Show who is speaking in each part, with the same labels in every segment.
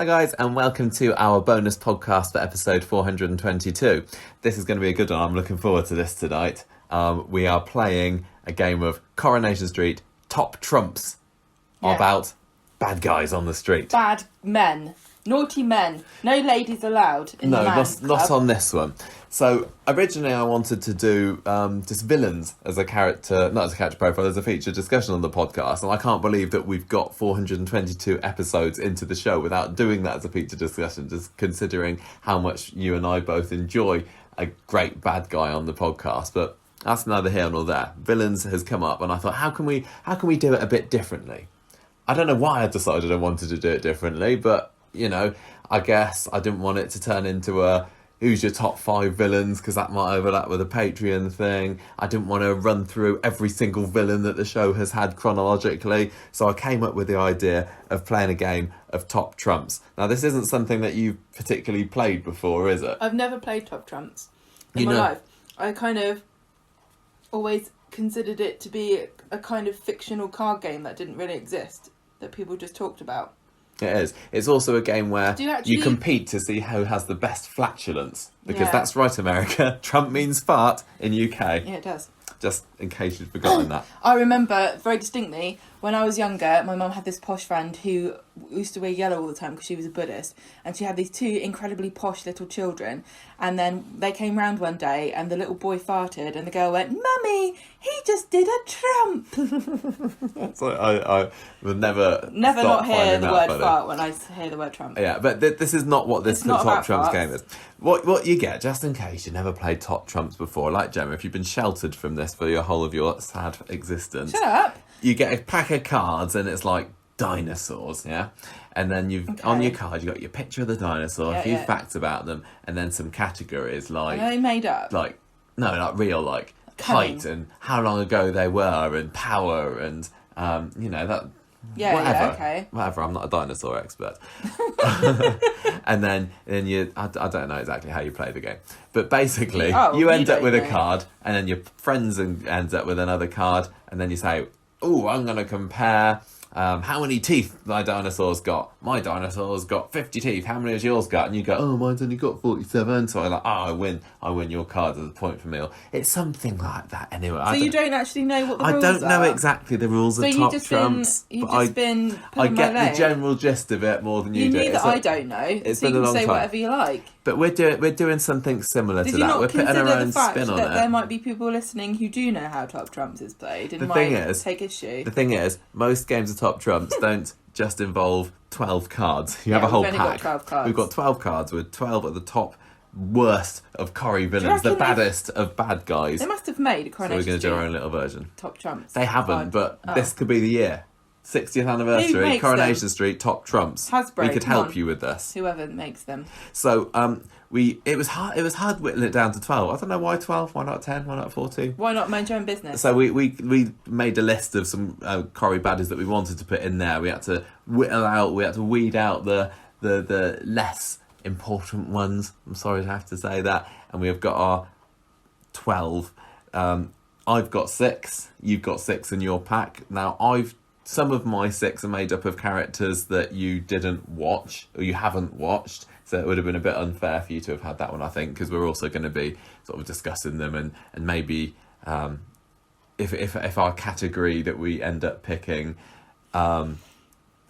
Speaker 1: Hi guys, and welcome to our bonus podcast for episode 422. This is going to be a good one. I'm looking forward to this tonight. We are playing a game of Coronation Street Top Trumps about bad guys on the street.
Speaker 2: Bad men. Naughty men. No ladies allowed in the man's club.
Speaker 1: Not on this one. So originally I wanted to do just villains as a character, not as a character profile, as a feature discussion on the podcast. And I can't believe that we've got 422 episodes into the show without doing that as a feature discussion, just considering how much you and I both enjoy a great bad guy on the podcast. But that's neither here nor there. Villains has come up and I thought, how can we do it a bit differently? I don't know why I decided I wanted to do it differently, but you know, I guess I didn't want it to turn into a who's your top 5 villains, because that might overlap with a Patreon thing. I didn't want to run through every single villain that the show has had chronologically. So I came up with the idea of playing a game of Top Trumps. Now, this isn't something that you've particularly played before, is it?
Speaker 2: I've never played Top Trumps in my life. I kind of always considered it to be a kind of fictional card game that didn't really exist, that people just talked about.
Speaker 1: It is. It's also a game where you compete to see who has the best flatulence. Because that's right, America. Trump means fart in UK.
Speaker 2: Yeah, it does.
Speaker 1: Just in case you'd forgotten that.
Speaker 2: I remember very distinctly, when I was younger, my mum had this posh friend who used to wear yellow all the time because she was a Buddhist. And she had these 2 incredibly posh little children. And then they came round one day and the little boy farted and the girl went, "Mummy, he just did a Trump."
Speaker 1: So I would never
Speaker 2: not hear the word
Speaker 1: funny.
Speaker 2: fart when I hear the word Trump.
Speaker 1: Yeah, but this is not what this Top Trumps game is. What you get, just in case you never played Top Trumps before, like Gemma, if you've been sheltered from this for your whole of your sad existence.
Speaker 2: Shut up.
Speaker 1: You get a pack of cards and it's like dinosaurs, yeah? And then on your card, you've got your picture of the dinosaur, a few facts about them, and then some categories like...
Speaker 2: Are they made up?
Speaker 1: Like, no, not real, like
Speaker 2: Cunning.
Speaker 1: height and how long ago they were and power and, you know, that...
Speaker 2: Yeah,
Speaker 1: whatever.
Speaker 2: Okay.
Speaker 1: Whatever, I'm not a dinosaur expert. And then I don't know exactly how you play the game. But basically, you end up with a card, and then your friends ends up with another card, and then you say, "Oh, I'm going to compare how many teeth my dinosaur's got. My dinosaur's got 50 teeth. How many has yours got?" And you go, "Oh, mine's only got 47. So I'm like, I win your card as a point for me. It's something like that anyway.
Speaker 2: So you don't actually know what the rules are?
Speaker 1: I don't know exactly the rules of Top Trumps.
Speaker 2: You've just been
Speaker 1: I get the general gist of it more than you do.
Speaker 2: You knew that I don't know.
Speaker 1: It's
Speaker 2: so
Speaker 1: been
Speaker 2: you
Speaker 1: a long
Speaker 2: can say
Speaker 1: time.
Speaker 2: whatever you like.
Speaker 1: But we're doing something similar to that.
Speaker 2: Did
Speaker 1: We're putting our own spin on it.
Speaker 2: That there might be people listening who do know how Top Trumps is played and take issue?
Speaker 1: The thing is, most games of Top Trumps don't just involve 12 cards. You have a whole pack.
Speaker 2: Got 12 cards.
Speaker 1: We've got 12 cards with 12 at the top worst of Corrie villains, the baddest of bad guys.
Speaker 2: They must have made a Coronation
Speaker 1: So we're going to do our own little version.
Speaker 2: Top Trumps.
Speaker 1: They haven't, but this could be the year. 60th anniversary, Coronation Street, Top Trumps.
Speaker 2: Hasbro,
Speaker 1: we could help you with this.
Speaker 2: Whoever makes them.
Speaker 1: So it was hard whittling it down to 12. I don't know why 12, why not 10, why not 14?
Speaker 2: Why not mind your own business?
Speaker 1: So we made a list of some Corrie baddies that we wanted to put in there. We had to weed out the less important ones. I'm sorry to have to say that. And we have got our 12. I've got 6, you've got 6 in your pack. Now some of my 6 are made up of characters that you didn't watch or you haven't watched, so it would have been a bit unfair for you to have had that one, I think, because we're also going to be sort of discussing them and maybe if our category that we end up picking,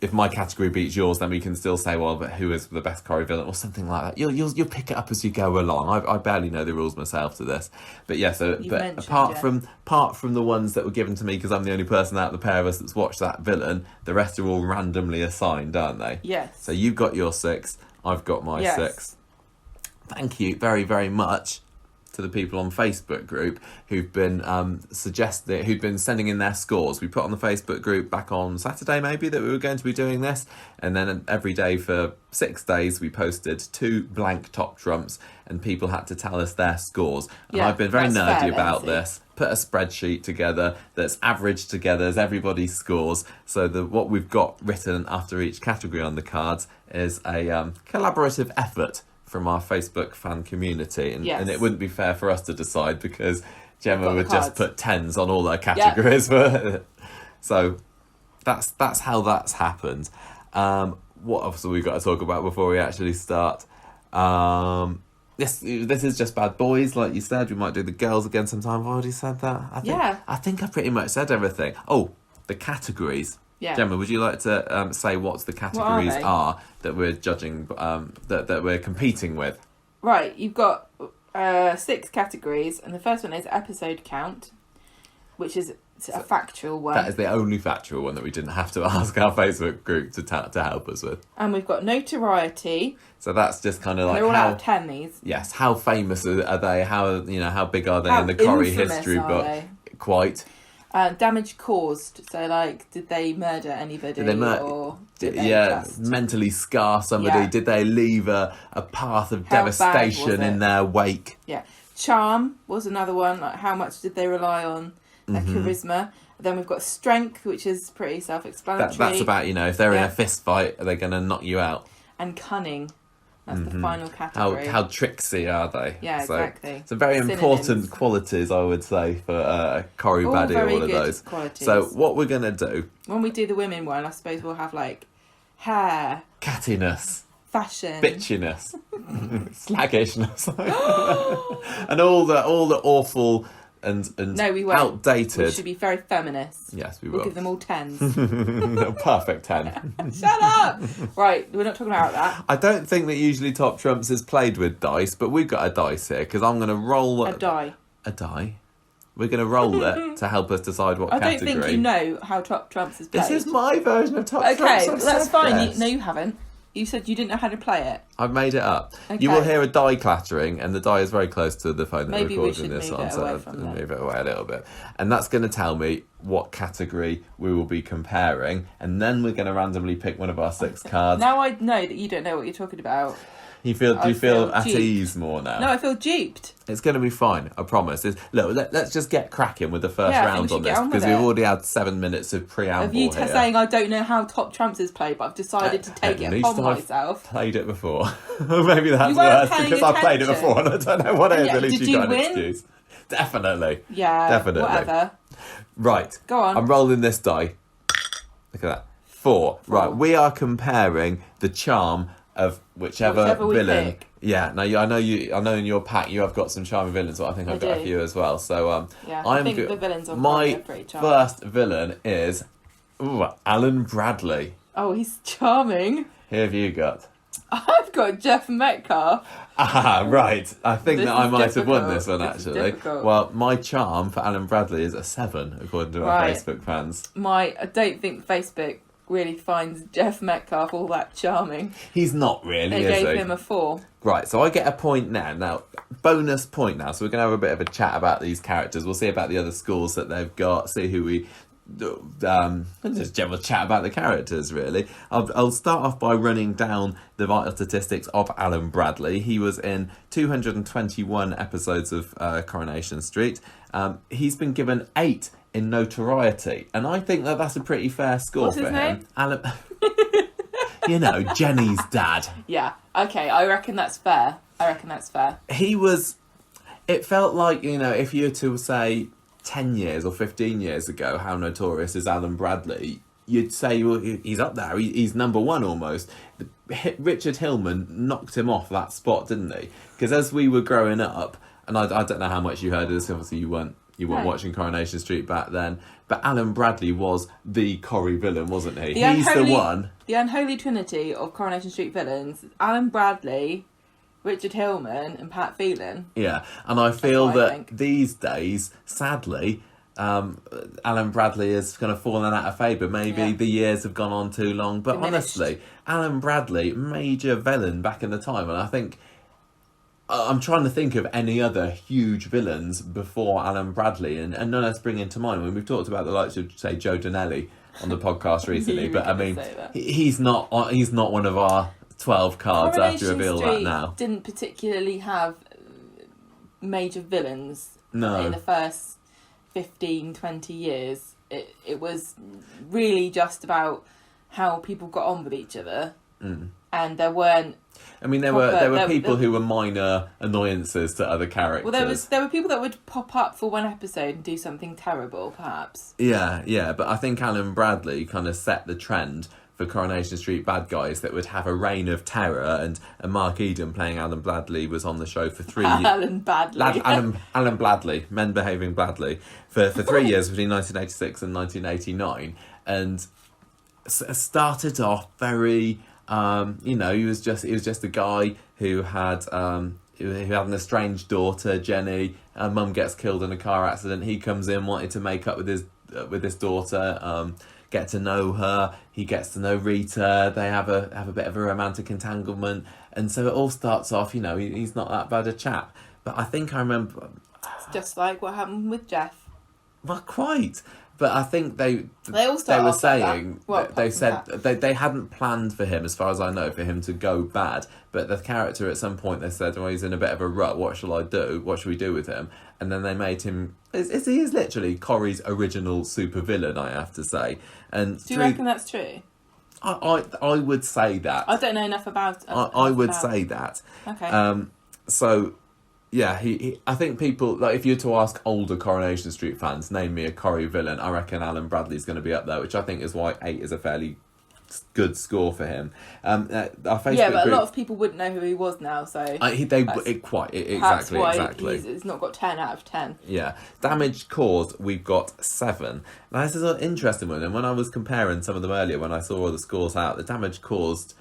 Speaker 1: if my category beats yours, then we can still say, well, but who is the best Corrie villain or something like that. You'll pick it up as you go along. I barely know the rules myself to this, but yeah. So, but apart from the ones that were given to me, because I'm the only person out of the pair of us that's watched that villain, the rest are all randomly assigned, aren't they?
Speaker 2: Yes.
Speaker 1: So you've got your 6, I've got my 6. Thank you very, very much to the people on Facebook group who've been who've been sending in their scores. We put on the Facebook group back on Saturday maybe that we were going to be doing this, and then every day for 6 days we posted 2 blank Top Trumps and people had to tell us their scores. And I've been very nerdy about this. Put a spreadsheet together that's averaged together as everybody's scores, so that what we've got written after each category on the cards is a collaborative effort from our Facebook fan community, and it wouldn't be fair for us to decide because Gemma would just put 10s on all her categories. So that's how that's happened. what else have we got to talk about before we actually start? This is just bad boys, like you said. We might do the girls again sometime. I've already said that. I think I pretty much said everything. Oh, the categories.
Speaker 2: Yeah.
Speaker 1: Gemma, would you like to say what the categories are that we're judging, that we're competing with?
Speaker 2: Right, you've got 6 categories, and the first one is episode count, which is a factual one.
Speaker 1: That is the only factual one that we didn't have to ask our Facebook group to help us with.
Speaker 2: And we've got notoriety.
Speaker 1: So that's just kind of like
Speaker 2: they're all out of 10, these.
Speaker 1: Yes, how famous are they? How big are they
Speaker 2: How
Speaker 1: in the Corrie
Speaker 2: infamous
Speaker 1: history
Speaker 2: are
Speaker 1: book?
Speaker 2: they?
Speaker 1: Quite.
Speaker 2: Damage caused. So, like, did they murder anybody? Or did they just...
Speaker 1: mentally scar somebody?
Speaker 2: Yeah.
Speaker 1: Did they leave a path of
Speaker 2: How bad
Speaker 1: devastation
Speaker 2: was it?
Speaker 1: in their wake?
Speaker 2: Yeah. Charm was another one. Like, how much did they rely on their charisma? Then we've got strength, which is pretty self-explanatory.
Speaker 1: That's about, if they're in a fist fight, are they going to knock you out?
Speaker 2: And cunning. That's the final category.
Speaker 1: How tricksy are they?
Speaker 2: Yeah, exactly.
Speaker 1: So very
Speaker 2: Synonyms.
Speaker 1: important qualities, I would say, for Corrie
Speaker 2: All
Speaker 1: Baddie,
Speaker 2: very
Speaker 1: all of
Speaker 2: good
Speaker 1: those.
Speaker 2: qualities.
Speaker 1: So what we're going to do...
Speaker 2: When we do the women one, I suppose we'll have, like, hair,
Speaker 1: cattiness,
Speaker 2: fashion,
Speaker 1: bitchiness, slaggishness, and all the awful and
Speaker 2: no, we won't.
Speaker 1: outdated.
Speaker 2: We should be very feminist.
Speaker 1: Yes, we
Speaker 2: We'll
Speaker 1: will.
Speaker 2: give them all 10s.
Speaker 1: A perfect 10.
Speaker 2: Shut up! Right, we're not talking about that.
Speaker 1: I don't think that usually Top Trumps is played with dice, but we've got a dice here because I'm going to roll
Speaker 2: A die.
Speaker 1: A die. We're going to roll it to help us decide what
Speaker 2: I
Speaker 1: category.
Speaker 2: don't think you know how Top Trumps is played.
Speaker 1: This is my version of Top Trumps.
Speaker 2: Okay,
Speaker 1: I've
Speaker 2: that's
Speaker 1: said
Speaker 2: fine.
Speaker 1: this.
Speaker 2: No, you haven't. You said you didn't know how to play it.
Speaker 1: I've made it up.
Speaker 2: Okay.
Speaker 1: You will hear a die clattering, and the die is very close to the phone that
Speaker 2: Maybe
Speaker 1: we're
Speaker 2: we
Speaker 1: recording
Speaker 2: should
Speaker 1: this
Speaker 2: move
Speaker 1: on,
Speaker 2: it
Speaker 1: so
Speaker 2: away
Speaker 1: I'll
Speaker 2: from there.
Speaker 1: move it away a little bit. And that's going to tell me what category we will be comparing, and then we're going to randomly pick one of our 6 cards.
Speaker 2: Now I know that you don't know what you're talking about.
Speaker 1: Do you feel at
Speaker 2: duped.
Speaker 1: ease more now?
Speaker 2: No, I feel duped.
Speaker 1: It's going to be fine, I promise. Let's just get cracking with the first
Speaker 2: Yeah, I think
Speaker 1: round
Speaker 2: we
Speaker 1: on
Speaker 2: should get
Speaker 1: this,
Speaker 2: on with
Speaker 1: because we've
Speaker 2: it.
Speaker 1: already had 7 minutes of preamble
Speaker 2: Of you
Speaker 1: here.
Speaker 2: saying I don't know how Top Trumps is played, but I've decided to take
Speaker 1: At
Speaker 2: it
Speaker 1: least
Speaker 2: upon
Speaker 1: I've
Speaker 2: myself.
Speaker 1: played it before. Maybe that's
Speaker 2: You weren't
Speaker 1: worse
Speaker 2: paying
Speaker 1: because I've played it
Speaker 2: attention.
Speaker 1: before and I don't know what it is.
Speaker 2: Yeah,
Speaker 1: At least
Speaker 2: did
Speaker 1: you got
Speaker 2: you
Speaker 1: an
Speaker 2: win?
Speaker 1: excuse. Definitely.
Speaker 2: Yeah,
Speaker 1: Definitely.
Speaker 2: whatever.
Speaker 1: Right.
Speaker 2: Go on.
Speaker 1: I'm rolling this die. Look at that. 4. Right. We are comparing the charm of whichever
Speaker 2: we
Speaker 1: villain.
Speaker 2: pick.
Speaker 1: Yeah. Now I know in your pack you have got some charming villains, but I think I've got a
Speaker 2: do.
Speaker 1: few as well. So
Speaker 2: Yeah, I think the villains on Corrie
Speaker 1: my
Speaker 2: are pretty charming.
Speaker 1: first villain is Alan Bradley.
Speaker 2: Oh, he's charming.
Speaker 1: Who have you got?
Speaker 2: I've got Jeff Metcalf.
Speaker 1: Ah, right. I think
Speaker 2: This
Speaker 1: that I
Speaker 2: is
Speaker 1: might have won
Speaker 2: difficult.
Speaker 1: this one,
Speaker 2: This is
Speaker 1: actually.
Speaker 2: difficult.
Speaker 1: Well, my charm for Alan Bradley is a 7, according to our
Speaker 2: Right.
Speaker 1: Facebook fans.
Speaker 2: I don't think Facebook really finds Jeff Metcalf all that charming.
Speaker 1: He's not really,
Speaker 2: They
Speaker 1: is
Speaker 2: gave
Speaker 1: he?
Speaker 2: him a 4.
Speaker 1: Right, so I get a point now. Now, bonus point now. So we're going to have a bit of a chat about these characters. We'll see about the other schools that they've got, see who we... just general chat about the characters, really. I'll start off by running down the vital statistics of Alan Bradley. He was in 221 episodes of Coronation Street. He's been given 8 in notoriety, and I think that that's a pretty fair score
Speaker 2: What's
Speaker 1: for
Speaker 2: his
Speaker 1: him.
Speaker 2: name?
Speaker 1: Alan, Jenny's dad.
Speaker 2: Yeah, okay, I reckon that's fair.
Speaker 1: He was. It felt like, if you were to say 10 years or 15 years ago, how notorious is Alan Bradley? You'd say, well, he's up there. He's number 1 almost. Richard Hillman knocked him off that spot, didn't he? Because as we were growing up, and I don't know how much you heard of this. Obviously, you weren't watching Coronation Street back then. But Alan Bradley was the Corrie villain, wasn't he? He's the one.
Speaker 2: The unholy trinity of Coronation Street villains: Alan Bradley, Richard Hillman, and Pat Phelan.
Speaker 1: Yeah, and I feel
Speaker 2: what I
Speaker 1: that
Speaker 2: think.
Speaker 1: these days, sadly, Alan Bradley has kind of fallen out of favour. Maybe the years have gone on too long. But
Speaker 2: Diminished.
Speaker 1: honestly, Alan Bradley, major villain back in the time. And I think, I'm trying to think of any other huge villains before Alan Bradley. And none of us bring into mind. When we've talked about the likes of, say, Joe Donnelly on the podcast recently.
Speaker 2: You were
Speaker 1: But I
Speaker 2: gonna
Speaker 1: mean,
Speaker 2: say that.
Speaker 1: he's not one of our 12 cards. I have to
Speaker 2: Coronation
Speaker 1: reveal
Speaker 2: Street
Speaker 1: that now.
Speaker 2: didn't particularly have major villains
Speaker 1: No.
Speaker 2: in the first 15, 20 years. It was really just about how people got on with each other. And there weren't...
Speaker 1: I mean, there
Speaker 2: proper-
Speaker 1: were people who were minor annoyances to other characters.
Speaker 2: Well, there were people that would pop up for one episode and do something terrible, perhaps.
Speaker 1: Yeah, but I think Alan Bradley kind of set the trend for Coronation Street bad guys that would have a reign of terror, and Mark Eden playing Alan Bladley was on the show for 3 years.
Speaker 2: Alan Badley.
Speaker 1: Alan Bladley, Men Behaving Badly, for 3 years between 1986 and 1989, and started off very, he was just a guy who had an estranged daughter, Jenny. Her mum gets killed in a car accident. He comes in wanting to make up with his daughter, get to know her. He gets to know Rita. They have a bit of a romantic entanglement, and so it all starts off. He's not that bad a chap. But I think I remember.
Speaker 2: It's just like what happened with Jeff.
Speaker 1: Well, quite. But I think they
Speaker 2: all start
Speaker 1: were
Speaker 2: off
Speaker 1: saying
Speaker 2: like that. Well,
Speaker 1: they said they hadn't planned for him, as far as I know, for him to go bad. But the character at some point they said, "Well, he's in a bit of a rut. What shall I do? What should we do with him?" And then they made him. He is literally Corrie's original supervillain, I have to say. And
Speaker 2: do you reckon that's true?
Speaker 1: I would say that.
Speaker 2: I don't know enough about.
Speaker 1: I would say that.
Speaker 2: Okay.
Speaker 1: So. Yeah, I think people, like, if you were to ask older Coronation Street fans, name me a Corrie villain, I reckon Alan Bradley's going to be up there, which I think is why 8 is a fairly good score for him. Our Facebook
Speaker 2: but
Speaker 1: group,
Speaker 2: a lot of people wouldn't know who he was now, so...
Speaker 1: Exactly.
Speaker 2: It's not got 10 out of 10.
Speaker 1: Yeah. Damage caused, we've got 7. Now, this is an interesting one, and when I was comparing some of them earlier, when I saw all the scores out, the damage caused...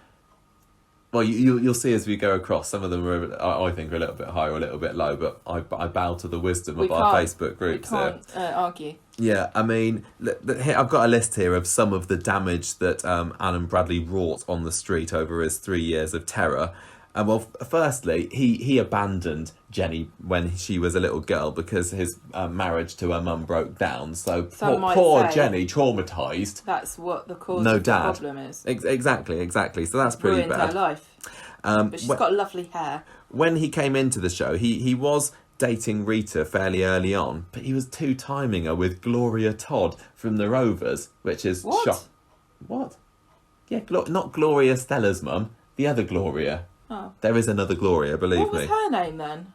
Speaker 1: Well, you'll see as we go across. Some of them I think are a little bit high or a little bit low, but I bow to the wisdom of our Facebook groups.
Speaker 2: We can't argue.
Speaker 1: Yeah, I mean, I've got a list here of some of the damage that Alan Bradley wrought on the street over his 3 years of terror. Well, firstly, he abandoned Jenny when she was a little girl because his marriage to her mum broke down. So poor Jenny, traumatised.
Speaker 2: That's what the cause of the problem is.
Speaker 1: Exactly. So that's pretty
Speaker 2: ruined
Speaker 1: bad.
Speaker 2: Her life. But she's got lovely hair.
Speaker 1: When he came into the show, he was dating Rita fairly early on, but he was two-timing her with Gloria Todd from the Rovers, which is shock. What? Yeah, not Gloria Stella's mum, the other Gloria.
Speaker 2: Oh.
Speaker 1: There is another Gloria, believe me.
Speaker 2: What was her name then?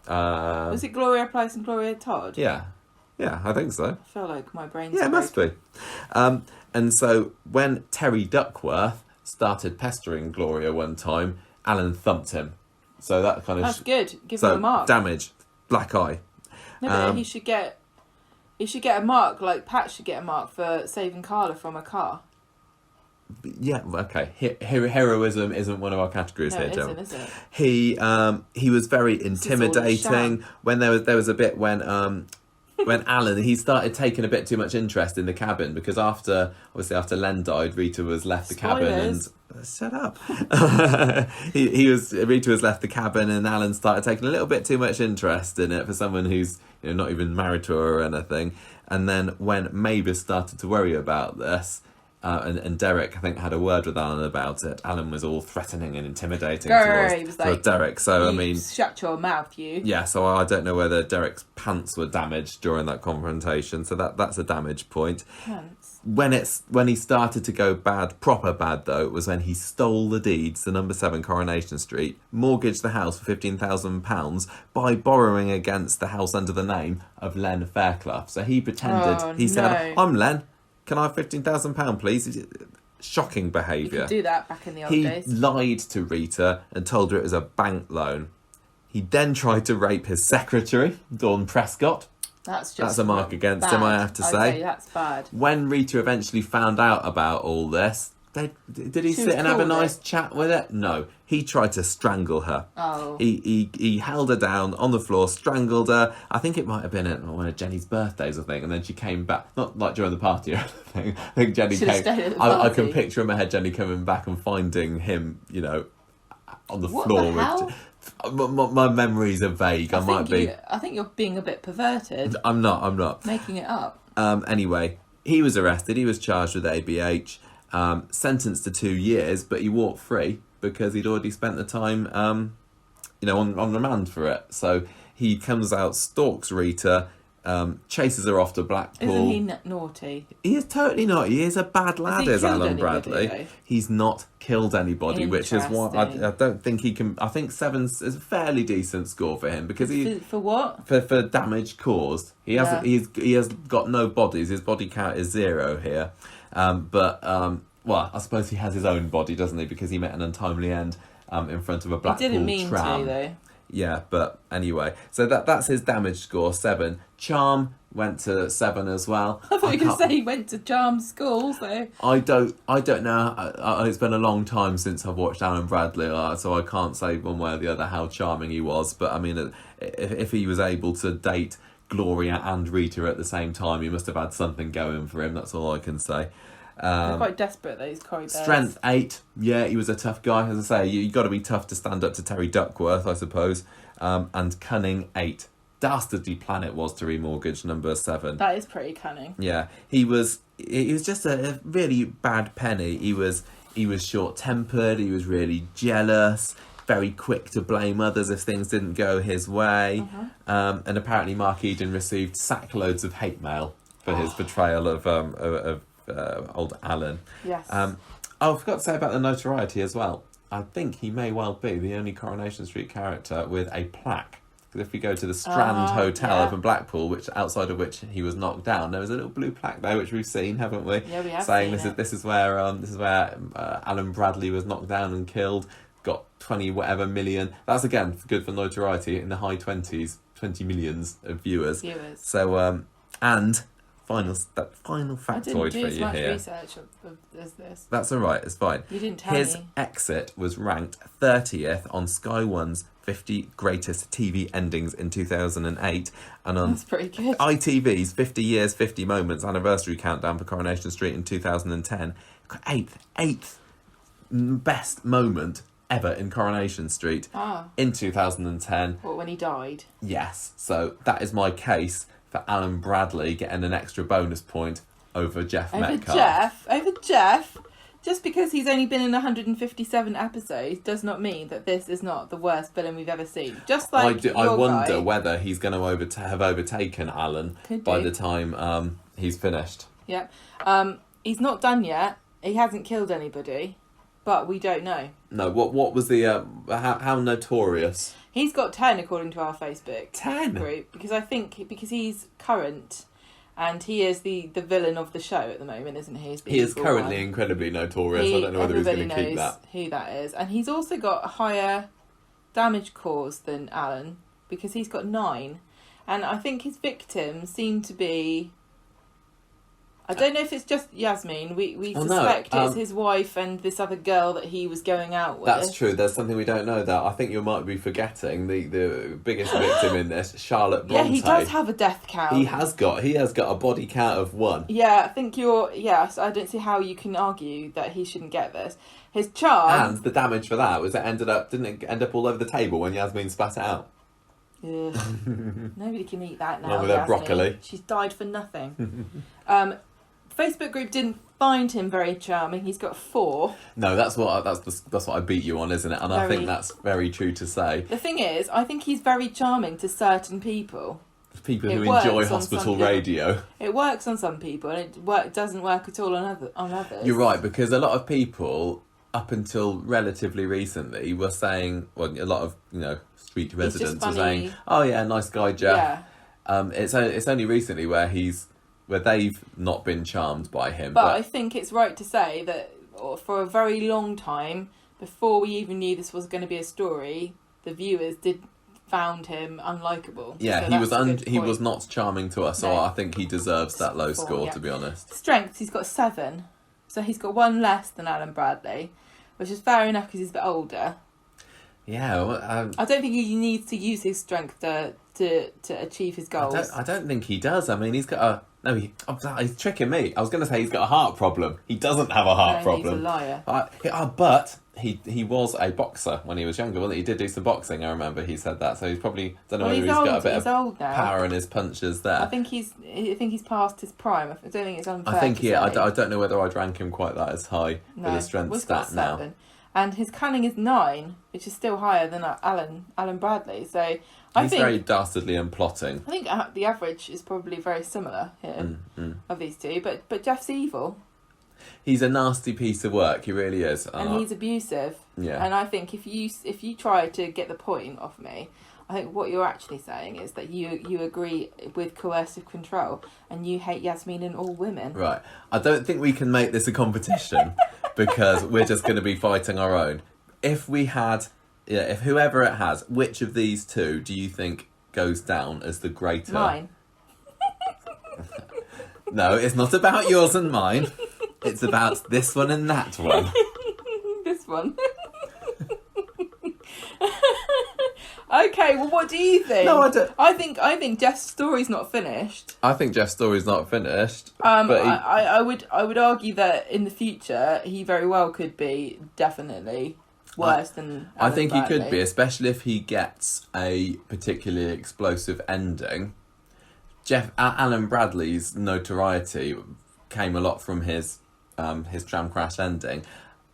Speaker 2: Was it Gloria Price and Gloria Todd?
Speaker 1: Yeah, I think so.
Speaker 2: I feel like my brain's
Speaker 1: it must be. And so when Terry Duckworth started pestering Gloria one time, Alan thumped him. So that kind of...
Speaker 2: That's good. Give him a mark.
Speaker 1: Damage. Black eye.
Speaker 2: No, but he should get a mark, like Pat should get a mark for saving Carla from a car.
Speaker 1: Yeah, okay. Heroism isn't one of our categories here, Joe.
Speaker 2: Is it?
Speaker 1: He was very intimidating. When there was a bit when Alan, he started taking a bit too much interest in the cabin because after Len died, Rita was left the cabin and shut up. Rita was left the cabin and Alan started taking a little bit too much interest in it for someone who's not even married to her or anything. And then when Mavis started to worry about this. And Derek, I think, had a word with Alan about it. Alan was all threatening and intimidating towards Derek. So, I mean...
Speaker 2: Shut your mouth, you.
Speaker 1: Yeah, so I don't know whether Derek's pants were damaged during that confrontation. So that's a damage point.
Speaker 2: Pants?
Speaker 1: When he started to go bad, proper bad, though, it was when he stole the deeds to number 7 Coronation Street, mortgaged the house for £15,000 by borrowing against the house under the name of Len Fairclough. So he pretended... said, I'm Len. Can I have £15,000, please? Shocking behaviour.
Speaker 2: You could do that back in the old days.
Speaker 1: He lied to Rita and told her it was a bank loan. He then tried to rape his secretary, Dawn Prescott. That's a mark against him, I have to say.
Speaker 2: That's bad.
Speaker 1: When Rita eventually found out about all this, did he sit and have a nice chat with it? No. He tried to strangle her.
Speaker 2: Oh.
Speaker 1: He held her down on the floor, strangled her. I think it might have been at one of Jenny's birthdays, I think. And then she came back, not like during the party or anything. I think Jenny came. I can picture in my head Jenny coming back and finding him, on the floor. My memories are vague.
Speaker 2: I think you're being a bit perverted.
Speaker 1: I'm not.
Speaker 2: Making it up.
Speaker 1: Anyway, he was arrested. He was charged with ABH. Sentenced to 2 years, but he walked free because he'd already spent the time, on remand for it. So he comes out, stalks Rita, chases her off to Blackpool.
Speaker 2: Isn't he naughty?
Speaker 1: He is totally not. He is a bad lad, is Alan Bradley.
Speaker 2: Though?
Speaker 1: He's not killed anybody, which is why I don't think he can. I think 7 is a fairly decent score for him because
Speaker 2: for what?
Speaker 1: For damage caused. He hasn't. He has got no bodies. His body count is 0 here. But Well, I suppose he has his own body, doesn't he? Because he met an untimely end in front of a Blackpool
Speaker 2: He didn't mean
Speaker 1: tram.
Speaker 2: to, though.
Speaker 1: Yeah, but anyway, so that's his damage score, 7. Charm went to 7 as well.
Speaker 2: I thought you were going to say he went to charm school, so...
Speaker 1: I don't know. It's been a long time since I've watched Alan Bradley, so I can't say one way or the other how charming he was. But I mean, if he was able to date Gloria and Rita at the same time, he must have had something going for him. That's all I can say.
Speaker 2: They're quite desperate, those Corrie bears.
Speaker 1: Strength 8. Yeah, he was a tough guy. As I say, you got to be tough to stand up to Terry Duckworth, I suppose. And cunning 8. Dastardly planet was to remortgage, number 7.
Speaker 2: That is pretty cunning.
Speaker 1: Yeah, he was just a really bad penny. He was short-tempered. He was really jealous. Very quick to blame others if things didn't go his way. And apparently, Mark Eden received sackloads of hate mail for his portrayal of old Alan.
Speaker 2: Yes.
Speaker 1: I forgot to say about the notoriety as well. I think he may well be the only Coronation Street character with a plaque. Because if we go to the Strand Hotel up in Blackpool, which outside of which he was knocked down, there was a little blue plaque there which we've seen, haven't we?
Speaker 2: Yeah, we have
Speaker 1: saying
Speaker 2: seen
Speaker 1: this is where Alan Bradley was knocked down and killed. Got 20 whatever million. That's again good for notoriety in the high 20s, 20 millions of viewers. So and final factoid for you here.
Speaker 2: Research of this.
Speaker 1: That's all right. It's fine.
Speaker 2: You didn't tell
Speaker 1: His
Speaker 2: me.
Speaker 1: exit was ranked 30th on Sky One's 50 greatest TV endings in 2008, and on
Speaker 2: That's pretty good.
Speaker 1: ITV's 50 years, 50 moments anniversary countdown for Coronation Street in 2010. Got eighth best moment ever in Coronation Street in 2010.
Speaker 2: What, when he died?
Speaker 1: Yes. So that is my case for Alan Bradley getting an extra bonus point over Jeff Metcalfe.
Speaker 2: Over Jeff? Just because he's only been in 157 episodes does not mean that this is not the worst villain we've ever seen. Just like
Speaker 1: I wonder whether he's going to have overtaken Alan by the time he's finished.
Speaker 2: Yeah. He's not done yet. He hasn't killed anybody, but we don't know.
Speaker 1: No. What was the how notorious?
Speaker 2: He's got 10 according to our Facebook
Speaker 1: 10
Speaker 2: group because he's current. And he is the villain of the show at the moment, isn't he?
Speaker 1: He is currently incredibly notorious. I don't know whether he's going to keep that.
Speaker 2: Who that is. And he's also got a higher damage cause than Alan, because he's got 9. And I think his victims seem to be... I don't know if it's just Yasmin. We suspect it's his wife and this other girl that he was going out with.
Speaker 1: That's true. There's something we don't know there. I think you might be forgetting the biggest victim in this, Charlotte Bronte.
Speaker 2: Yeah, he does have a death count.
Speaker 1: He has got a body count of 1.
Speaker 2: Yeah, I think so I don't see how you can argue that he shouldn't get this. His charm...
Speaker 1: And the damage for that was didn't it end up all over the table when Yasmin spat it out?
Speaker 2: Ugh. Nobody can eat that now.
Speaker 1: Along with her
Speaker 2: Yasmin.
Speaker 1: broccoli.
Speaker 2: She's died for nothing. Facebook group didn't find him very charming. He's got 4.
Speaker 1: No, that's what I beat you on, isn't it? And I think that's very true to say.
Speaker 2: The thing is, I think he's very charming to certain people.
Speaker 1: People who enjoy hospital radio.
Speaker 2: It works on some people, and it doesn't work at all on others.
Speaker 1: You're right, because a lot of people, up until relatively recently, were saying, well, a lot of street residents were saying, "Oh yeah, nice guy, Jeff." Yeah. It's only recently where they've not been charmed by him.
Speaker 2: But I think it's right to say that for a very long time, before we even knew this was going to be a story, the viewers found him unlikable.
Speaker 1: Yeah, so he was not charming to us, so I think he deserves that low score, to be honest.
Speaker 2: Strengths, he's got 7. So he's got 1 less than Alan Bradley, which is fair enough because he's a bit older.
Speaker 1: Yeah. Well,
Speaker 2: I don't think he needs to use his strength to achieve his goals.
Speaker 1: I don't think he does. I mean, he's got he's tricking me. I was going to say he's got a heart problem. He doesn't have a heart problem.
Speaker 2: He's a liar.
Speaker 1: But he was a boxer when he was younger, wasn't he? He did do some boxing, I remember he said that. So he's probably... don't know whether he's got a bit of power in his punches there.
Speaker 2: I think he's past his prime. I don't think it's unfair
Speaker 1: I don't know whether I'd rank him quite that as high with his strength stat now.
Speaker 2: And his cunning is 9, which is still higher than Alan Bradley. So
Speaker 1: he's very dastardly and plotting.
Speaker 2: I think the average is probably very similar here of these two. But Jeff's evil.
Speaker 1: He's a nasty piece of work. He really is.
Speaker 2: And he's abusive.
Speaker 1: Yeah.
Speaker 2: And I think if you try to get the point off me, I think what you're actually saying is that you agree with coercive control and you hate Yasmin and all women.
Speaker 1: Right. I don't think we can make this a competition because we're just going to be fighting our own. If whoever it has, which of these two do you think goes down as the greater?
Speaker 2: Mine.
Speaker 1: No, it's not about yours and mine. It's about this one and that one.
Speaker 2: This one. Okay, well, what do you think?
Speaker 1: No, I don't.
Speaker 2: I think Jeff's story's not finished.
Speaker 1: I think Jeff's story's not finished.
Speaker 2: But I would argue that in the future he very well could be definitely worse than.
Speaker 1: I think he could
Speaker 2: Bradley.
Speaker 1: be, especially if he gets a particularly explosive ending. Alan Bradley's notoriety came a lot from his tram crash ending.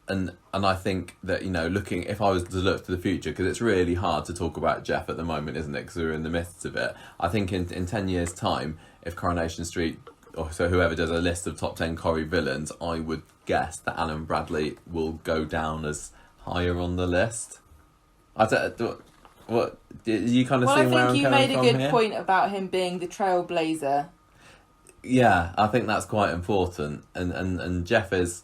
Speaker 1: And I think that, if I was to look to the future, because it's really hard to talk about Jeff at the moment, isn't it? Because we're in the midst of it. I think in 10 years' time, if Coronation Street, or so whoever does a list of top 10 Corrie villains, I would guess that Alan Bradley will go down as higher on the list. I don't. What you kind of see where I'm coming from?
Speaker 2: I think you made a good
Speaker 1: here?
Speaker 2: point about him being the trailblazer.
Speaker 1: Yeah, I think that's quite important, and Jeff is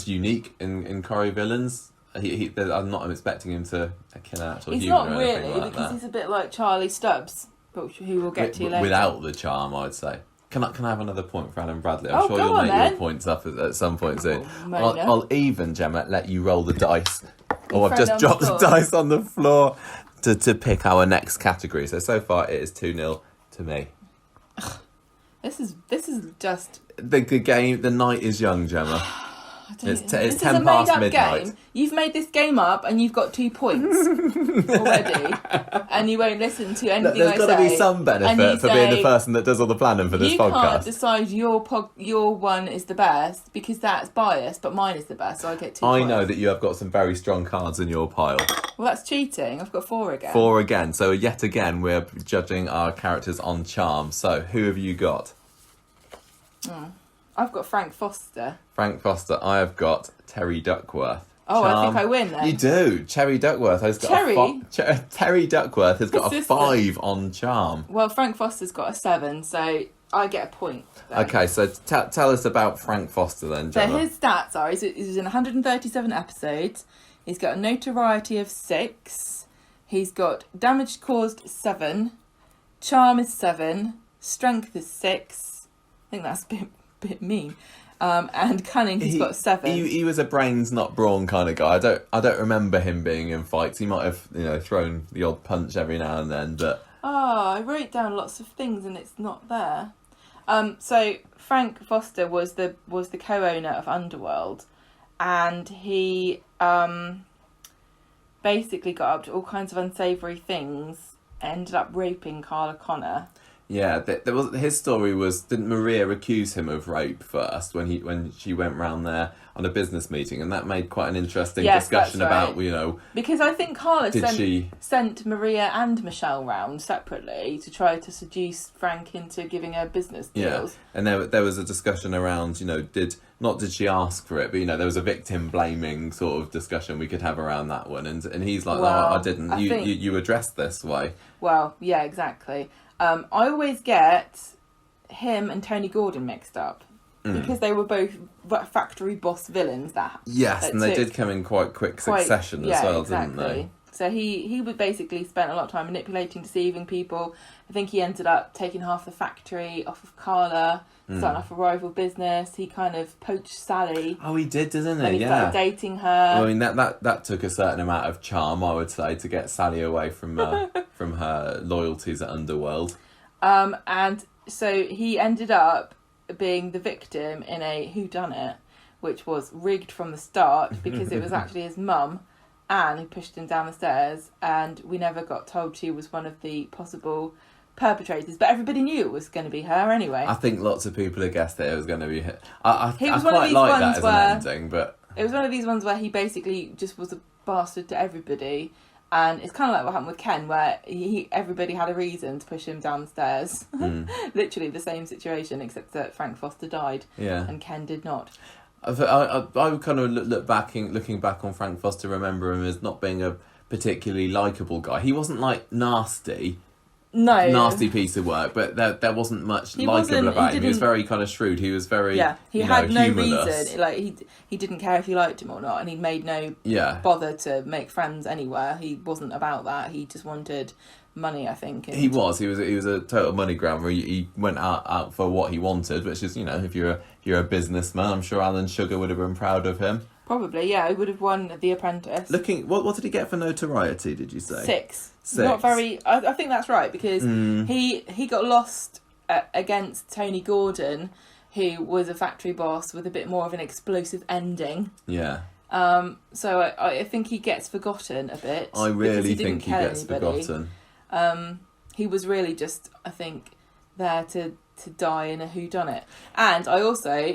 Speaker 1: unique in Corrie villains. I'm not expecting him to kill an actual
Speaker 2: He's
Speaker 1: human.
Speaker 2: not
Speaker 1: or anything
Speaker 2: really,
Speaker 1: like
Speaker 2: because
Speaker 1: that.
Speaker 2: he's a bit like Charlie Stubbs, who we'll get to later.
Speaker 1: Without the charm, I'd say. Can I have another point for Alan Bradley?
Speaker 2: Oh,
Speaker 1: I'm sure
Speaker 2: go
Speaker 1: you'll
Speaker 2: on,
Speaker 1: make
Speaker 2: then.
Speaker 1: your points up at some point soon.
Speaker 2: Mona.
Speaker 1: I'll even, Gemma, let you roll the dice. Oh, I've
Speaker 2: throw it
Speaker 1: just
Speaker 2: on the
Speaker 1: dropped the
Speaker 2: floor.
Speaker 1: dice on the floor to pick our next category. So far it is 2-0 to me.
Speaker 2: This is just.
Speaker 1: The game, the night is young, Gemma. It's
Speaker 2: This is
Speaker 1: 10
Speaker 2: a
Speaker 1: past
Speaker 2: made-up
Speaker 1: midnight.
Speaker 2: game. You've made this game up, and you've got 2 points already, and you won't listen to anything
Speaker 1: There's
Speaker 2: I
Speaker 1: got
Speaker 2: say.
Speaker 1: to be some
Speaker 2: And you
Speaker 1: benefit for being the
Speaker 2: say,
Speaker 1: person that does all the planning for this
Speaker 2: you can't
Speaker 1: podcast.
Speaker 2: decide your one is the best because that's biased, but mine is the best, so I get 2
Speaker 1: I
Speaker 2: points.
Speaker 1: know that you have got some very strong cards in your pile.
Speaker 2: Well, that's cheating. I've got 4 again.
Speaker 1: 4 again. So yet again, we're judging our characters on charm. So who have you got?
Speaker 2: I've got Frank Foster.
Speaker 1: Frank Foster. I have got Terry Duckworth.
Speaker 2: Oh,
Speaker 1: Charm.
Speaker 2: I think I win then.
Speaker 1: You do. Terry Duckworth has got
Speaker 2: Terry?
Speaker 1: Terry Duckworth has got a
Speaker 2: Consistent.
Speaker 1: 5 on charm.
Speaker 2: Well, Frank Foster's got a 7, so I get a point. Then.
Speaker 1: Okay, so tell us about Frank Foster then,
Speaker 2: So
Speaker 1: Gemma.
Speaker 2: his stats are: he's in 137 episodes. He's got a notoriety of 6. He's got damage caused 7. Charm is 7. Strength is 6. I think that's a bit mean. And cunning, he's got 7.
Speaker 1: He was a brains not brawn kind of guy. I don't remember him being in fights. He might have thrown the odd punch every now and then, but
Speaker 2: I wrote down lots of things and it's not there. So Frank Foster was the co-owner of Underworld, and he basically got up to all kinds of unsavoury things. Ended up raping Carla Connor.
Speaker 1: yeah, there was his story was, didn't Maria accuse him of rape first when she went round there on a business meeting, and that made quite an interesting
Speaker 2: Yes,
Speaker 1: discussion
Speaker 2: that's
Speaker 1: about
Speaker 2: right. Because I think Carla
Speaker 1: Did she-
Speaker 2: sent Maria and Michelle round separately to try to seduce Frank into giving her business deals.
Speaker 1: and there was a discussion around did she ask for it, but there was a victim blaming sort of discussion we could have around that one, and he's like,
Speaker 2: Well,
Speaker 1: no, I didn't. You addressed this way.
Speaker 2: Well, yeah, exactly. I always get him and Tony Gordon mixed up because they were both factory boss villains.
Speaker 1: Yes,
Speaker 2: that
Speaker 1: and they
Speaker 2: took
Speaker 1: did come in quite quick succession as well,
Speaker 2: exactly.
Speaker 1: didn't they?
Speaker 2: So he would basically spent a lot of time manipulating, deceiving people. I think he ended up taking half the factory off of Carla, starting off a rival business. He kind of poached Sally.
Speaker 1: Oh, he did, didn't
Speaker 2: And
Speaker 1: he?
Speaker 2: he started dating her.
Speaker 1: Well, I mean, that took a certain amount of charm, I would say, to get Sally away from from her loyalties at Underworld.
Speaker 2: And so he ended up being the victim in a whodunit, which was rigged from the start because it was actually his mum, Anne, who pushed him down the stairs, and we never got told she was one of the possible perpetrators, but everybody knew it was going to be her anyway.
Speaker 1: I think lots of people had guessed that it was going to be her. I
Speaker 2: He was
Speaker 1: quite
Speaker 2: one of these
Speaker 1: like
Speaker 2: ones
Speaker 1: that as
Speaker 2: where-
Speaker 1: an ending, but
Speaker 2: It was one of these ones where he basically just was a bastard to everybody. And it's kind of like what happened with Ken, where everybody had a reason to push him down the stairs. Literally the same situation, except that Frank Foster died
Speaker 1: yeah.
Speaker 2: and Ken did not.
Speaker 1: I would kind of looking back on Frank Foster, remember him as not being a particularly likeable guy. He wasn't like nasty piece of work, but there wasn't much likeable about him. He was very kind of shrewd. He was very
Speaker 2: he had no
Speaker 1: humorless.
Speaker 2: reason. Like he didn't care if you liked him or not, and he made no bother to make friends anywhere. He wasn't about that. He just wanted money, I think. And... He was
Speaker 1: a total money grabber. He went out for what he wanted, which is, if you're a businessman, I'm sure Alan Sugar would have been proud of him.
Speaker 2: Probably, yeah. He would have won The Apprentice.
Speaker 1: What did he get for notoriety, did you say?
Speaker 2: 6. Not very... I think that's right, because he got lost against Tony Gordon, who was a factory boss with a bit more of an explosive ending.
Speaker 1: Yeah.
Speaker 2: So I think he gets forgotten a bit.
Speaker 1: I really think he gets forgotten.
Speaker 2: He was really just, I think, there to die in a whodunit. And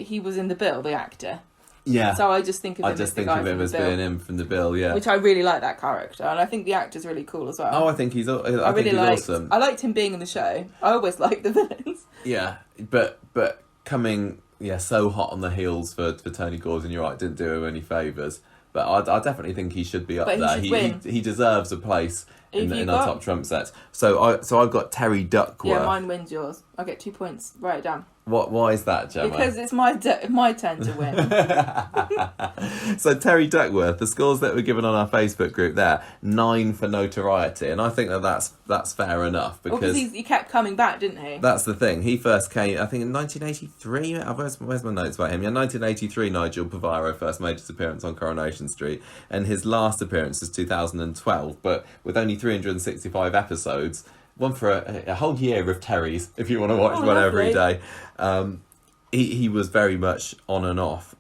Speaker 2: he was in The Bill, the actor.
Speaker 1: Yeah.
Speaker 2: So I just think of him
Speaker 1: as being him from The Bill, yeah.
Speaker 2: Which I really like that character, and I think the actor's really cool as well.
Speaker 1: Oh, I think he's awesome.
Speaker 2: I liked him being in the show. I always liked the villains.
Speaker 1: Yeah, but coming so hot on the heels for Tony Gordon, you're right, didn't do him any favours. But I definitely think he should be up there. He deserves a place in our top Trump sets. So I've got Terry Duckworth.
Speaker 2: Yeah, mine wins yours. I'll get 2 points. Write it down.
Speaker 1: Why is that, Gemma?
Speaker 2: Because it's my turn to
Speaker 1: win. So Terry Duckworth, the scores that were given on our Facebook group there, 9 for notoriety, and I think that's fair enough, because
Speaker 2: he kept coming back, didn't he?
Speaker 1: That's the thing. He first came, I think, in 1983. Where's my notes about him? Yeah, 1983. Nigel Pivaro first made his appearance on Coronation Street, and his last appearance was 2012. But with only 365 episodes. One for a whole year of Terry's, if you want to watch one every day. He was very much on and off.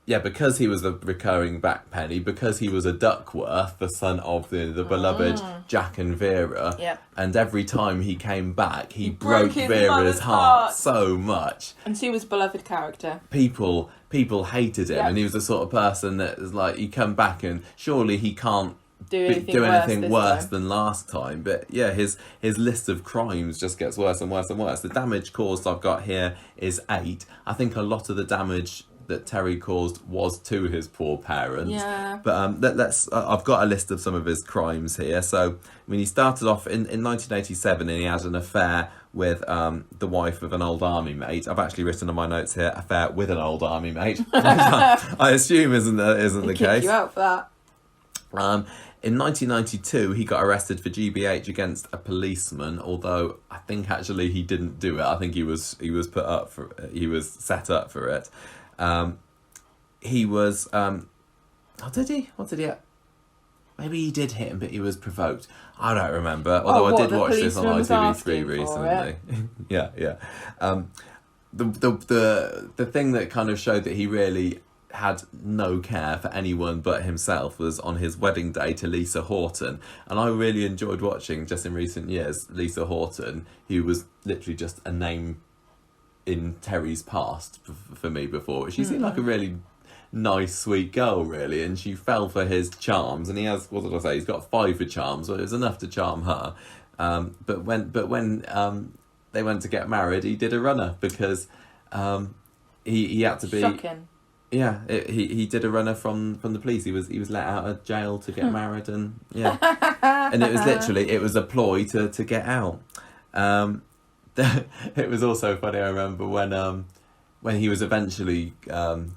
Speaker 1: Because he was a recurring backpenny, because he was a Duckworth, the son of the beloved Jack and Vera, and every time he came back, he broke Vera's heart so much.
Speaker 2: And she was a beloved character.
Speaker 1: People hated him, and he was the sort of person that was like, you come back and surely he can't do anything worse than last time. But yeah, his list of crimes just gets worse and worse and worse. The damage caused I've got here is 8. I think a lot of the damage that Terry caused was to his poor parents.
Speaker 2: Yeah.
Speaker 1: But let's. I've got a list of some of his crimes here. So he started off in 1987, and he had an affair with the wife of an old army mate. I've actually written on my notes here, affair with an old army mate. I assume isn't the case.
Speaker 2: Kick you out for that.
Speaker 1: In 1992, he got arrested for GBH against a policeman, although I think actually he didn't do it. I think he was set up for it. He was did he? What did he? Maybe he did hit him, but he was provoked. I don't remember. Although I did watch this on ITV3 recently. Yeah. The thing that kind of showed that he really had no care for anyone but himself was on his wedding day to Lisa Horton, and I really enjoyed watching, just in recent years, Lisa Horton, who was literally just a name in Terry's past for me before. She seemed like a really nice, sweet girl, really, and she fell for his charms, and he has, what did I say, he's got 5 for charms, so it was enough to charm her. But when they went to get married, he did a runner, because he had to be...
Speaker 2: Shocking.
Speaker 1: Yeah, he did a runner from the police. He was let out of jail to get married, and and it was a ploy to get out. It was also funny. I remember when he was eventually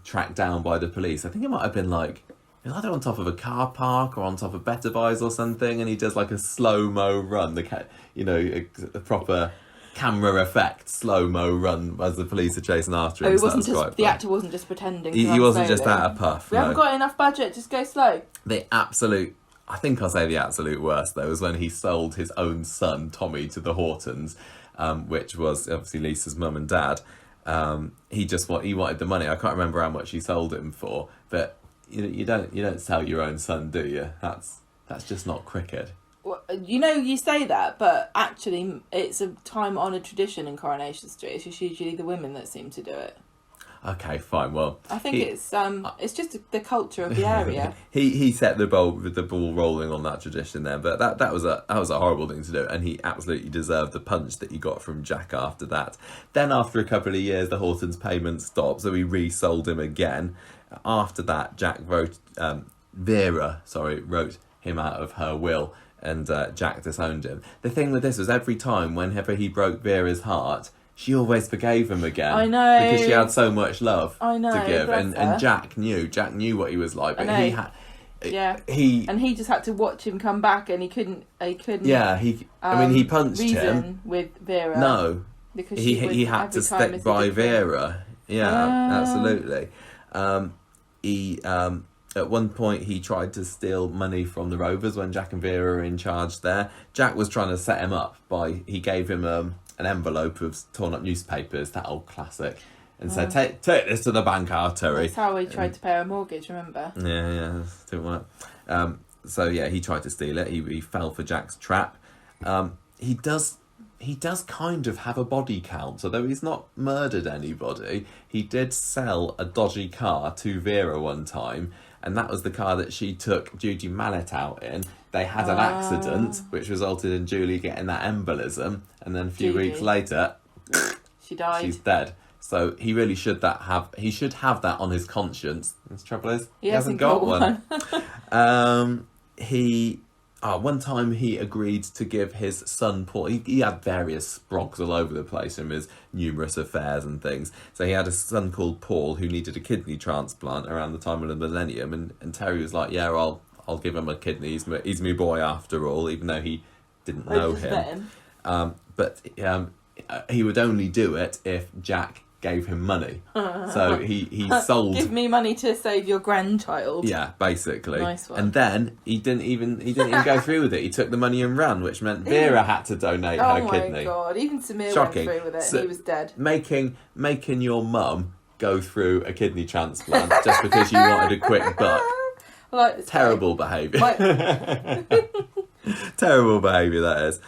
Speaker 1: tracked down by the police. I think it might have been like either on top of a car park or on top of Better Buys or something, and he does like a slow-mo run. A proper camera effect slow-mo run as the police are chasing after him.
Speaker 2: The actor wasn't just pretending.
Speaker 1: He wasn't just out of puff.
Speaker 2: We haven't got enough budget, just go slow.
Speaker 1: I think I'll say the absolute worst though was when he sold his own son Tommy to the Hortons, which was obviously Lisa's mum and dad. He wanted the money. I can't remember how much he sold him for, but you don't sell your own son, do you? That's just not cricket.
Speaker 2: Well, you say that, but actually it's a time-honoured tradition in Coronation Street. It's usually the women that seem to do it.
Speaker 1: Okay, fine. Well,
Speaker 2: I think it's just the culture of the area.
Speaker 1: he set the ball rolling on that tradition there, but that was a horrible thing to do, and he absolutely deserved the punch that he got from Jack after that. Then after a couple of years, the Hortons' payment stopped, so he resold him again. After that, Vera wrote him out of her will, and Jack disowned him. The thing with this was every time, whenever he broke Vera's heart, she always forgave him again.
Speaker 2: I know.
Speaker 1: Because she had so much love to give.
Speaker 2: And
Speaker 1: Jack knew what he was like, but he had...
Speaker 2: Yeah.
Speaker 1: He
Speaker 2: just had to watch him come back, and he couldn't...
Speaker 1: Yeah, he punched him.
Speaker 2: with Vera.
Speaker 1: No.
Speaker 2: Because
Speaker 1: he had to stick by Vera. Yeah, absolutely. At one point, he tried to steal money from the Rovers when Jack and Vera were in charge there. Jack was trying to set him up he gave him an envelope of torn up newspapers, that old classic, and said, take this to the bank, Terry.
Speaker 2: That's how he tried to pay our mortgage, remember?
Speaker 1: Yeah, didn't work. He tried to steal it. He fell for Jack's trap. He does kind of have a body count, although he's not murdered anybody. He did sell a dodgy car to Vera one time, and that was the car that she took Judy Mallet out in. They had an accident, which resulted in Julie getting that embolism, and then a few weeks later,
Speaker 2: she died.
Speaker 1: She's dead. So he really should have that on his conscience. The trouble is, he hasn't got one. One time he agreed to give his son Paul. He had various sprogs all over the place from his numerous affairs and things. So he had a son called Paul who needed a kidney transplant around the time of the millennium, and Terry was like, "Yeah, I'll give him a kidney. He's my boy after all," even though he didn't know him. But he would only do it if Jack gave him money. So he sold...
Speaker 2: Give me money to save your grandchild.
Speaker 1: Yeah, basically.
Speaker 2: Nice one.
Speaker 1: And then he didn't even go through with it. He took the money and ran, which meant Vera had to donate her kidney.
Speaker 2: Oh my God, even Samir
Speaker 1: Shocking.
Speaker 2: went through with it.
Speaker 1: So
Speaker 2: he was dead.
Speaker 1: Making your mum go through a kidney transplant just because you wanted a quick buck. Terrible behaviour. Terrible behaviour, that is.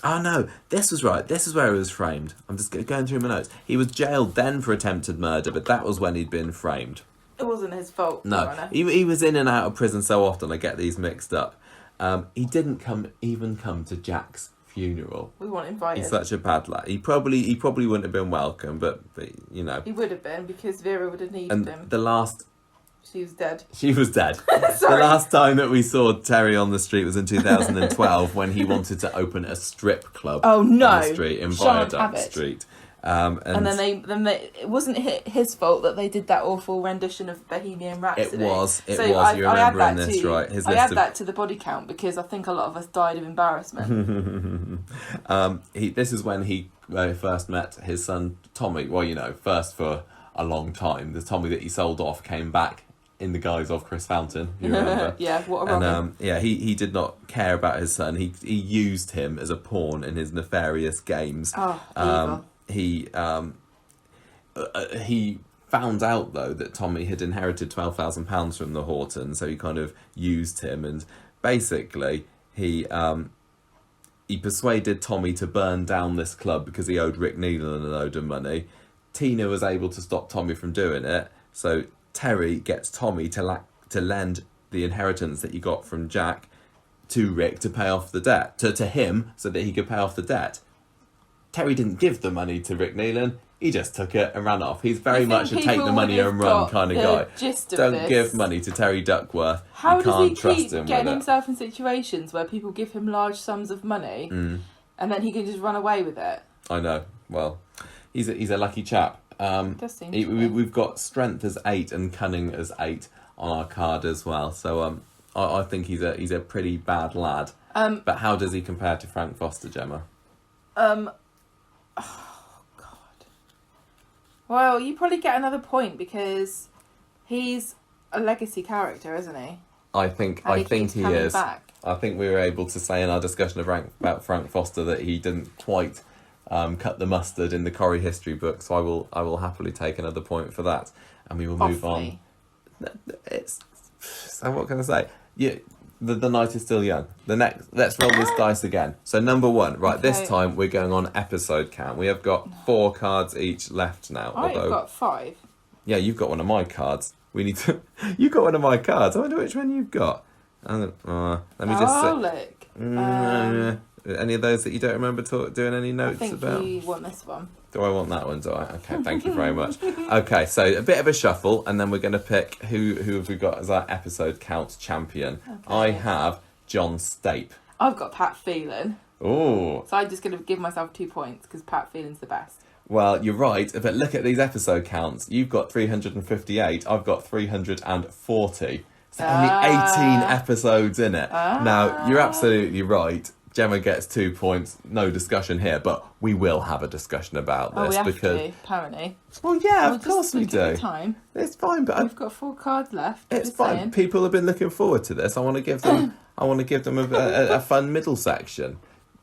Speaker 1: Oh no, this was right. This is where he was framed. I'm just going through my notes. He was jailed then for attempted murder, but that was when he'd been framed.
Speaker 2: It wasn't his fault.
Speaker 1: No, he was in and out of prison so often. I get these mixed up. He didn't come to Jack's funeral.
Speaker 2: We weren't invited.
Speaker 1: He's such a bad lad. He probably wouldn't have been welcome, but you know.
Speaker 2: He would have been, because Vera would have needed him. She was dead.
Speaker 1: She was dead. The last time that we saw Terry on the street was in 2012 when he wanted to open a strip club on the street in Viaduct Street. And then
Speaker 2: it wasn't his fault that they did that awful rendition of Bohemian Rhapsody.
Speaker 1: It was. You remember in this, right?
Speaker 2: I add that to the body count because I think a lot of us died of embarrassment.
Speaker 1: This is when he first met his son Tommy. Well, first for a long time. The Tommy that he sold off came back in the guise of Chris Fountain, you remember?
Speaker 2: Yeah, what a wrong.
Speaker 1: He did not care about his son. He used him as a pawn in his nefarious games.
Speaker 2: Evil.
Speaker 1: He found out though that Tommy had inherited £12,000 from the Hortons, so he kind of used him, and basically he persuaded Tommy to burn down this club because he owed Rick Neelan a load of money. Tina was able to stop Tommy from doing it, so Terry gets Tommy to lend the inheritance that he got from Jack to Rick to pay off the debt, to him, so that he could pay off the debt. Terry didn't give the money to Rick Neelan, he just took it and ran off. He's very much a take the money and run kind of guy. Don't give money to Terry Duckworth.
Speaker 2: How does he keep getting himself in situations where people give him large sums of money and then he can just run away with it?
Speaker 1: I know. Well, he's a lucky chap. We've got strength as 8 and cunning as 8 on our card as well. So I think he's a pretty bad lad. But how does he compare to Frank Foster, Gemma?
Speaker 2: Oh God. Well, you probably get another point because he's a legacy character, isn't he?
Speaker 1: I think he is. Back. I think we were able to say in our discussion about Frank Foster that he didn't quite cut the mustard in the Corrie history book, so I will happily take another point for that, and we will move on. So what can I say? The night is still young. Let's roll this dice again. So number 1, right?
Speaker 2: Okay.
Speaker 1: This time we're going on episode count. We have got 4 cards each left now.
Speaker 2: I've got 5.
Speaker 1: Yeah, you've got one of my cards. We need to. You got one of my cards. I wonder which one you've got. Let me just see.
Speaker 2: Look.
Speaker 1: Any of those that you don't remember doing any notes
Speaker 2: I think
Speaker 1: about?
Speaker 2: you want this one.
Speaker 1: Do I want that one? Do I? Okay, thank you very much. Okay, so a bit of a shuffle, and then we're going to pick who have we got as our episode count champion. Okay. I have John Stape.
Speaker 2: I've got Pat Phelan.
Speaker 1: Oh.
Speaker 2: So I'm just going to give myself 2 points because Pat Phelan's the best.
Speaker 1: Well, you're right, but look at these episode counts. You've got 358. I've got 340. So only 18 episodes in it. Now, you're absolutely right. Gemma gets 2 points. No discussion here, but we will have a discussion about this
Speaker 2: we have
Speaker 1: because.
Speaker 2: to, apparently.
Speaker 1: Well, yeah, of course we do.
Speaker 2: Time.
Speaker 1: It's fine, but
Speaker 2: we've got 4 cards left.
Speaker 1: It's fine. Saying. People have been looking forward to this. I want to give them. A fun middle section.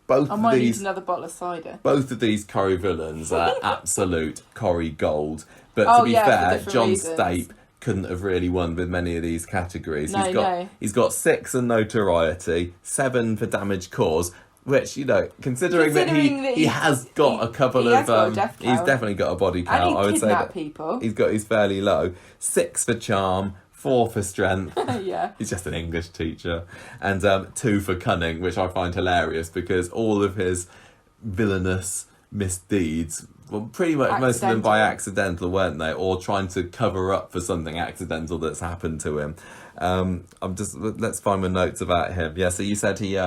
Speaker 2: I might need another bottle of cider.
Speaker 1: Both of these Corrie villains are absolute Corrie gold. But to be fair, John Stape couldn't have really won with many of these categories. He's got 6 in notoriety, 7 for damage caused, which, considering that he has got a couple of he's definitely got a body count. I would say that
Speaker 2: people.
Speaker 1: He's fairly low. 6 for charm, 4 for strength.
Speaker 2: Yeah.
Speaker 1: He's just an English teacher. And 2 for cunning, which I find hilarious because all of his villainous misdeeds, well, pretty much most of them by accidental, weren't they? Or trying to cover up for something accidental that's happened to him. Let's find my notes about him. Yeah, so you said he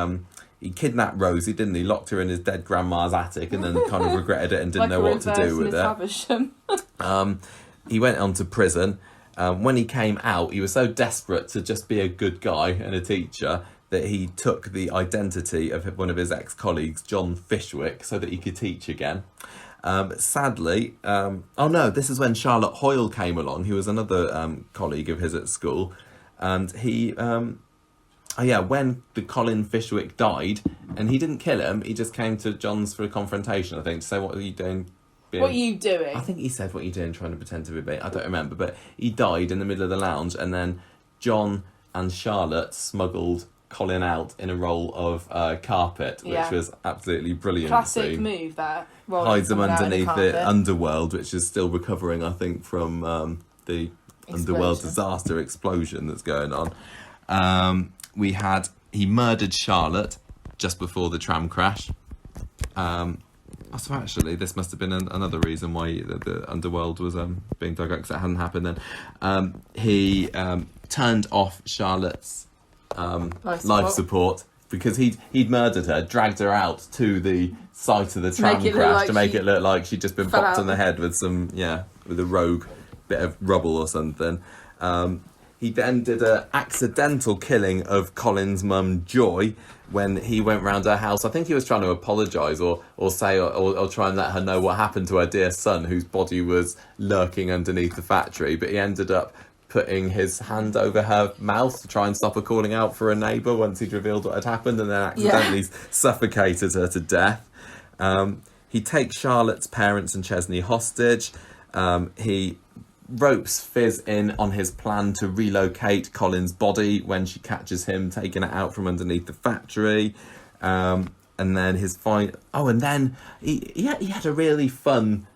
Speaker 1: kidnapped Rosie, didn't he? Locked her in his dead grandma's attic and then kind of regretted it and didn't know what to do with it. He went on to prison. When he came out, he was so desperate to just be a good guy and a teacher that he took the identity of one of his ex-colleagues, John Fishwick, so that he could teach again. Sadly, this is when Charlotte Hoyle came along, who was another colleague of his at school, and he, when the Colin Fishwick died, and he didn't kill him, he just came to John's for a confrontation, I think, to say, what are you doing?
Speaker 2: What are you doing?
Speaker 1: I think he said, what are you doing, trying to pretend to be bait? I don't remember, but he died in the middle of the lounge, and then John and Charlotte smuggled Colin out in a roll of carpet, which was absolutely brilliant.
Speaker 2: Classic move, that.
Speaker 1: Hides them underneath the underworld, which is still recovering, I think, from the underworld disaster explosion that's going on. He murdered Charlotte just before the tram crash. So actually, this must have been another reason why the underworld was being dug up, because it hadn't happened then. He turned off Charlotte's life support because he'd murdered her, dragged her out to the site of the tram crash to make it look like she'd just been bopped on the head with with a rogue bit of rubble or something. He then did an accidental killing of Colin's mum, Joy, when he went round her house. I think he was trying to apologise or say or try and let her know what happened to her dear son, whose body was lurking underneath the factory. But he ended up putting his hand over her mouth to try and stop her calling out for a neighbour once he'd revealed what had happened, and then accidentally suffocated her to death. He takes Charlotte's parents and Chesney hostage. He ropes Fizz in on his plan to relocate Colin's body when she catches him taking it out from underneath the factory. And then he had a really fun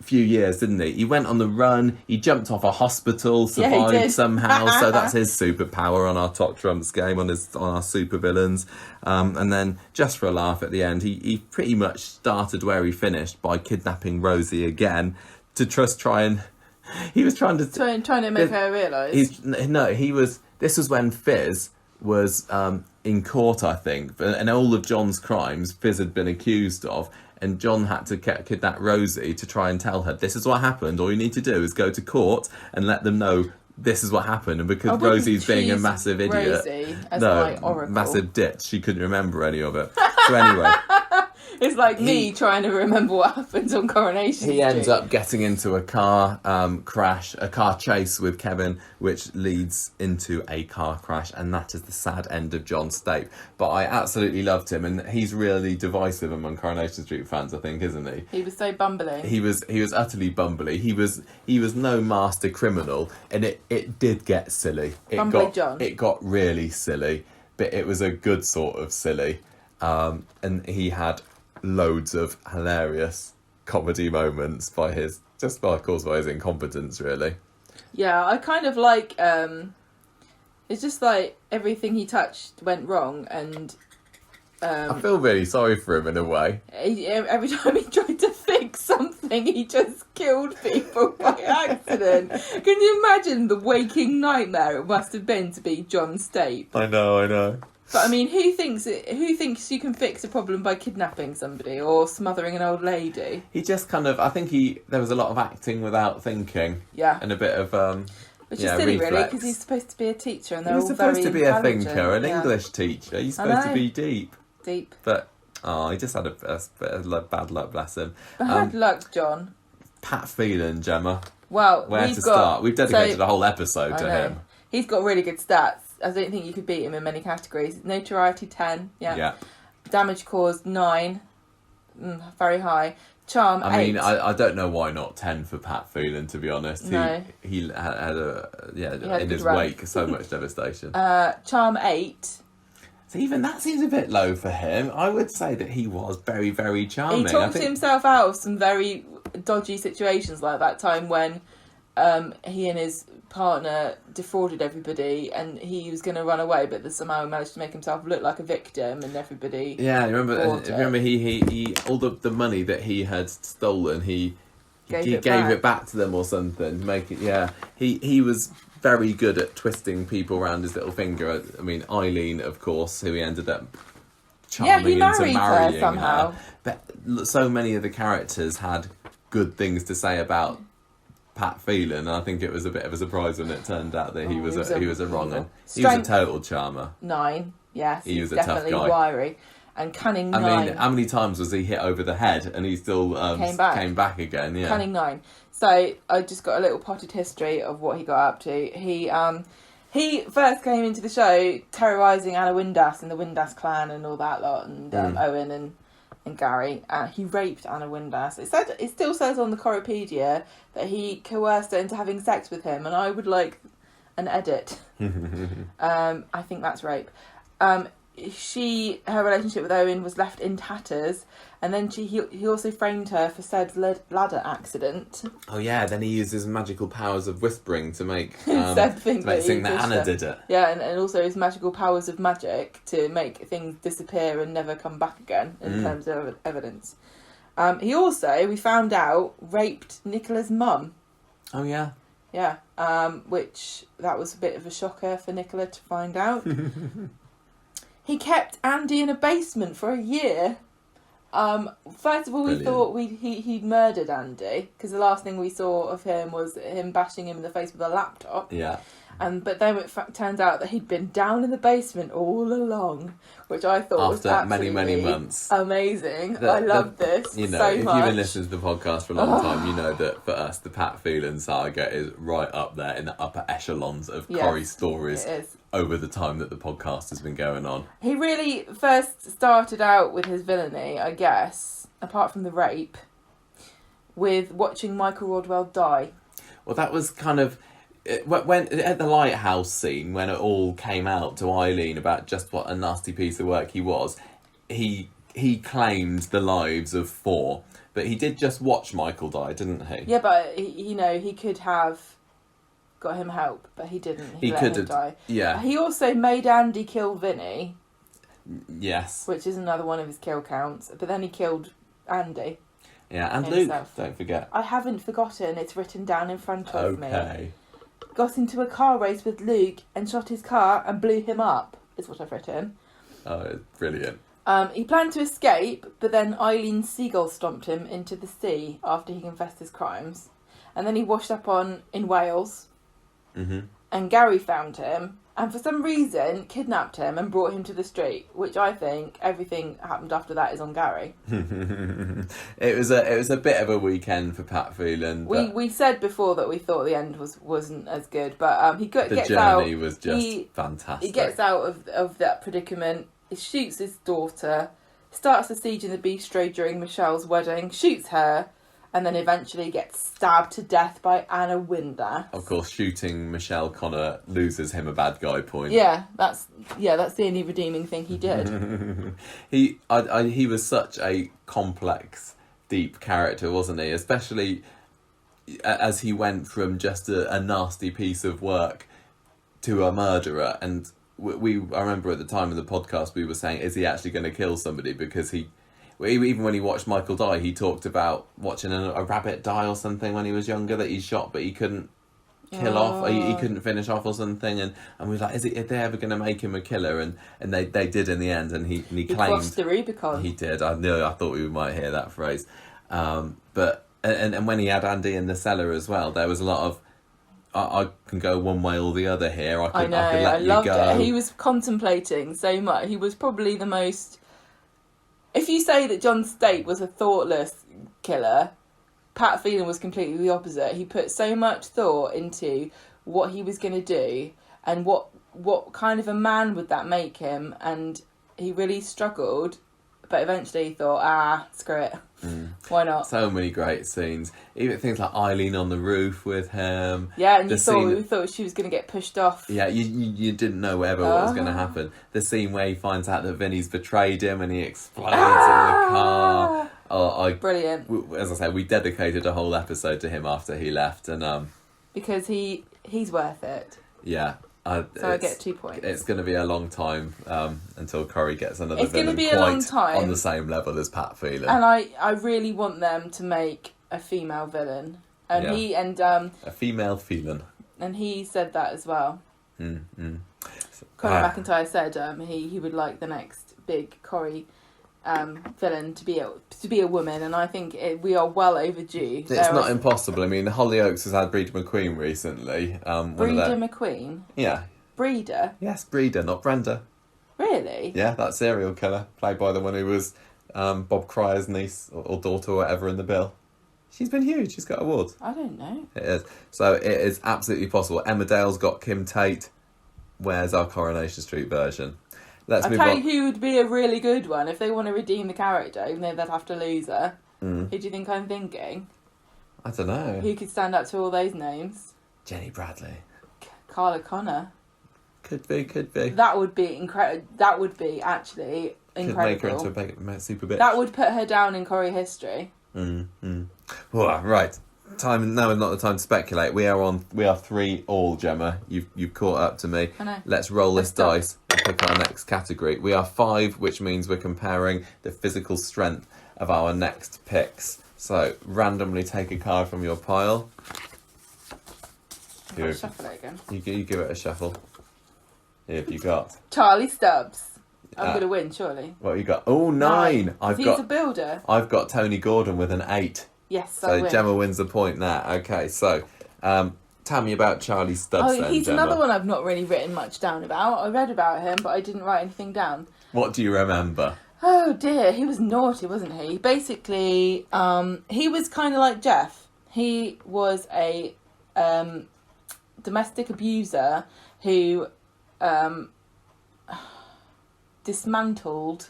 Speaker 1: few years, didn't he? He went on the run, he jumped off a hospital, survived somehow, so that's his superpower on our top trumps game, on our super villains. And then, just for a laugh at the end, he pretty much started where he finished by kidnapping Rosie again to he was trying to
Speaker 2: make her realise.
Speaker 1: This was when Fizz was in court, I think, and all of John's crimes Fizz had been accused of, and John had to kidnap Rosie to try and tell her, this is what happened, all you need to do is go to court and let them know this is what happened. And because Rosie's being a massive idiot,
Speaker 2: Rosie as my oracle.
Speaker 1: Massive ditch, she couldn't remember any of it. So anyway,
Speaker 2: it's like me trying to remember what happened on Coronation Street.
Speaker 1: He ends up getting into a car a car chase with Kevin, which leads into a car crash, and that is the sad end of John Stape. But I absolutely loved him, and he's really divisive among Coronation Street fans, I think, isn't he?
Speaker 2: He was so bumbling.
Speaker 1: He was utterly bumbly. He was no master criminal, and it did get silly. It got really silly. but it was a good sort of silly. And he had loads of hilarious comedy moments caused by his incompetence, really.
Speaker 2: Yeah, I kind of like, it's just like everything he touched went wrong, and
Speaker 1: I feel really sorry for him in a way.
Speaker 2: every time he tried to fix something, he just killed people by accident. Can you imagine the waking nightmare it must have been to be John Stape?
Speaker 1: I know.
Speaker 2: But I mean, who thinks you can fix a problem by kidnapping somebody or smothering an old lady?
Speaker 1: He just kind of, I think there was a lot of acting without thinking.
Speaker 2: Yeah.
Speaker 1: And a bit of,
Speaker 2: which is silly,
Speaker 1: reflex.
Speaker 2: really, because he's supposed to be a teacher, and they're
Speaker 1: He's
Speaker 2: all
Speaker 1: supposed
Speaker 2: very
Speaker 1: to be a
Speaker 2: intelligent.
Speaker 1: thinker, an English teacher. He's supposed to be deep.
Speaker 2: Deep.
Speaker 1: But, he just had a bit of bad luck, bless him.
Speaker 2: Bad luck, John.
Speaker 1: Pat Phelan, Gemma.
Speaker 2: Well,
Speaker 1: Where to start? We've dedicated a whole episode to him.
Speaker 2: He's got really good stats. I don't think you could beat him in many categories. Notoriety 10, yeah. Damage caused 9, very high. Charm 8.
Speaker 1: I mean, I don't know why not 10 for Pat Phelan, to be honest.
Speaker 2: No.
Speaker 1: He had in his
Speaker 2: run.
Speaker 1: wake so much devastation.
Speaker 2: Charm 8.
Speaker 1: So even that seems a bit low for him. I would say that he was very, very charming.
Speaker 2: He talked himself out of some very dodgy situations, like that time when he and his partner defrauded everybody and he was going to run away, but somehow managed to make himself look like a victim, and everybody... Yeah,
Speaker 1: remember he all the money that he had stolen, he gave it back to them or something. He was very good at twisting people around his little finger. I mean, Eileen, of course, who he ended up charming into marrying
Speaker 2: somehow.
Speaker 1: But so many of the characters had good things to say about Pat Phelan, and I think it was a bit of a surprise when it turned out that he was a wrong one. He was a total charmer.
Speaker 2: 9, yes.
Speaker 1: He was a
Speaker 2: definitely
Speaker 1: tough guy.
Speaker 2: Wiry. And cunning 9.
Speaker 1: I mean, how many times was he hit over the head and he still came back again? Yeah.
Speaker 2: Cunning 9. So I just got a little potted history of what he got up to. He first came into the show terrorising Anna Windass and the Windass clan and all that lot, and Owen and Gary. He raped Anna Windass. It still says on the Corripedia that he coerced her into having sex with him, and I would like an edit. I think that's rape. Her relationship with Owen was left in tatters, and then he also framed her for said ladder accident. Oh yeah,
Speaker 1: then he used his magical powers of whispering to make
Speaker 2: Seb think
Speaker 1: that Anna did it.
Speaker 2: Yeah, and also his magical powers of magic to make things disappear and never come back again in terms of evidence. He also, we found out, raped Nicola's mum.
Speaker 1: Oh yeah.
Speaker 2: Yeah, which that was a bit of a shocker for Nicola to find out. He kept Andy in a basement for a year. First of all, we thought he'd murdered Andy, because the last thing we saw of him was him bashing him in the face with a laptop.
Speaker 1: Yeah.
Speaker 2: But then it turned out that he'd been down in the basement all along, which I thought was absolutely
Speaker 1: many months.
Speaker 2: Amazing. I love this so much.
Speaker 1: If you've been listening to the podcast for a long time, you know that for us, the Pat Phelan saga is right up there in the upper echelons of Corrie stories over the time that the podcast has been going on.
Speaker 2: He really first started out with his villainy, I guess, apart from the rape, with watching Michael Rodwell die.
Speaker 1: Well, that was kind of... When at the lighthouse scene, when it all came out to Eileen about just what a nasty piece of work he was, he claimed the lives of 4, but he did just watch Michael die, didn't he?
Speaker 2: Yeah, but he could have got him help, but he didn't. He let him die.
Speaker 1: Yeah.
Speaker 2: He also made Andy kill Vinny.
Speaker 1: Yes.
Speaker 2: Which is another one of his kill counts, but then he killed Andy.
Speaker 1: Yeah, and himself. Luke, don't forget.
Speaker 2: I haven't forgotten. It's written down in front of me.
Speaker 1: Okay.
Speaker 2: Got into a car race with Luke and shot his car and blew him up, is what I've written.
Speaker 1: Oh, it's brilliant.
Speaker 2: He planned to escape, but then Eileen Seagull stomped him into the sea after he confessed his crimes. And then he washed up in Wales. Mm-hmm. And Gary found him, and for some reason kidnapped him and brought him to the street, which I think everything happened after that is on Gary.
Speaker 1: It was a bit of a weekend for Pat Phelan.
Speaker 2: We said before that we thought the end wasn't as good, but he gets out.
Speaker 1: The journey was just fantastic.
Speaker 2: He gets out of that predicament. He shoots his daughter, starts a siege in the bistro during Michelle's wedding, shoots her, and then eventually gets stabbed to death by Anna Windass.
Speaker 1: Of course, shooting Michelle Connor loses him a bad guy point.
Speaker 2: Yeah, that's the only redeeming thing he did.
Speaker 1: He was such a complex, deep character, wasn't he? Especially as he went from just a nasty piece of work to a murderer. And I remember at the time of the podcast we were saying, is he actually going to kill somebody? Because even when he watched Michael die, he talked about watching a rabbit die or something when he was younger that he shot, but he couldn't kill off. He couldn't finish off or something. And we were like, are they ever going to make him a killer? And they did in the end. And he claimed he
Speaker 2: crossed the Rubicon.
Speaker 1: He did. I thought we might hear that phrase. But when he had Andy in the cellar as well, there was a lot of, I can go one way or the other here. I could let you
Speaker 2: loved
Speaker 1: go.
Speaker 2: it. He was contemplating so much. He was probably the most... If you say that John Stape was a thoughtless killer, Pat Phelan was completely the opposite. He put so much thought into what he was going to do and what kind of a man would that make him. And he really struggled, but eventually he thought, screw it. Why not?
Speaker 1: So many great scenes. Even things like Eileen on the roof with him.
Speaker 2: Yeah, and we thought she was going to get pushed off.
Speaker 1: Yeah, you didn't know ever what was going to happen. The scene where he finds out that Vinny's betrayed him and he explodes in the car.
Speaker 2: Brilliant.
Speaker 1: As I say, we dedicated a whole episode to him after he left, and
Speaker 2: because he's worth it.
Speaker 1: Yeah.
Speaker 2: So I get 2 points.
Speaker 1: It's going to be a long time until Corrie gets another
Speaker 2: It's
Speaker 1: villain
Speaker 2: going to be a long time
Speaker 1: on the same level as Pat Phelan.
Speaker 2: And I really want them to make a female villain. And a
Speaker 1: female Phelan.
Speaker 2: And he said that as well.
Speaker 1: Conor
Speaker 2: McIntyre said he would like the next big Corrie villain to be a woman, and I think we are well overdue.
Speaker 1: It's not impossible. I mean, Hollyoaks has had Breeder McQueen recently.
Speaker 2: Breeder McQueen?
Speaker 1: Yeah.
Speaker 2: Breeder?
Speaker 1: Yes, Breeder, not Brenda.
Speaker 2: Really?
Speaker 1: Yeah, that serial killer, played by the one who was Bob Cryer's niece or daughter or whatever in The Bill. She's been huge. She's got awards.
Speaker 2: I don't know.
Speaker 1: It is. So it is absolutely possible. Emmerdale's got Kim Tate. Where's our Coronation Street version? Let's move on.
Speaker 2: I'll tell you who would be a really good one if they want to redeem the character, even though they'd have to lose her. Who do you think I'm thinking?
Speaker 1: I don't know.
Speaker 2: Who could stand up to all those names?
Speaker 1: Jenny Bradley.
Speaker 2: Carla Connor.
Speaker 1: Could be.
Speaker 2: That would be incredible. That would be actually incredible.
Speaker 1: Could make her into a super bitch.
Speaker 2: That would put her down in Corrie history.
Speaker 1: Well, right. Now is not the time to speculate. We are 3-3, Gemma. You've caught up to me.
Speaker 2: I know.
Speaker 1: Let's roll this dice and pick our next category. We are 5, which means we're comparing the physical strength of our next picks. So randomly take a card from your pile.
Speaker 2: Shuffle it again.
Speaker 1: You give it a shuffle. Here, you got
Speaker 2: Charlie Stubbs. I'm going to win, surely.
Speaker 1: What have you got? Oh, 9.
Speaker 2: He's a builder.
Speaker 1: I've got Tony Gordon with an 8.
Speaker 2: Yes,
Speaker 1: so Gemma wins the point there. Okay, so tell me about Charlie Stubbs then,
Speaker 2: he's
Speaker 1: Gemma.
Speaker 2: another one I've not really written much down about. I read about him, but I didn't write anything down.
Speaker 1: What do you remember?
Speaker 2: Oh dear, he was naughty, wasn't he? Basically, he was kind of like Jeff. He was a domestic abuser who dismantled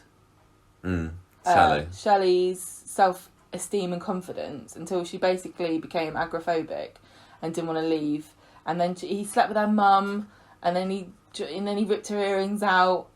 Speaker 2: Shelley's self-esteem and confidence until she basically became agoraphobic and didn't want to leave. And then he slept with her mum, and then he ripped her earrings out.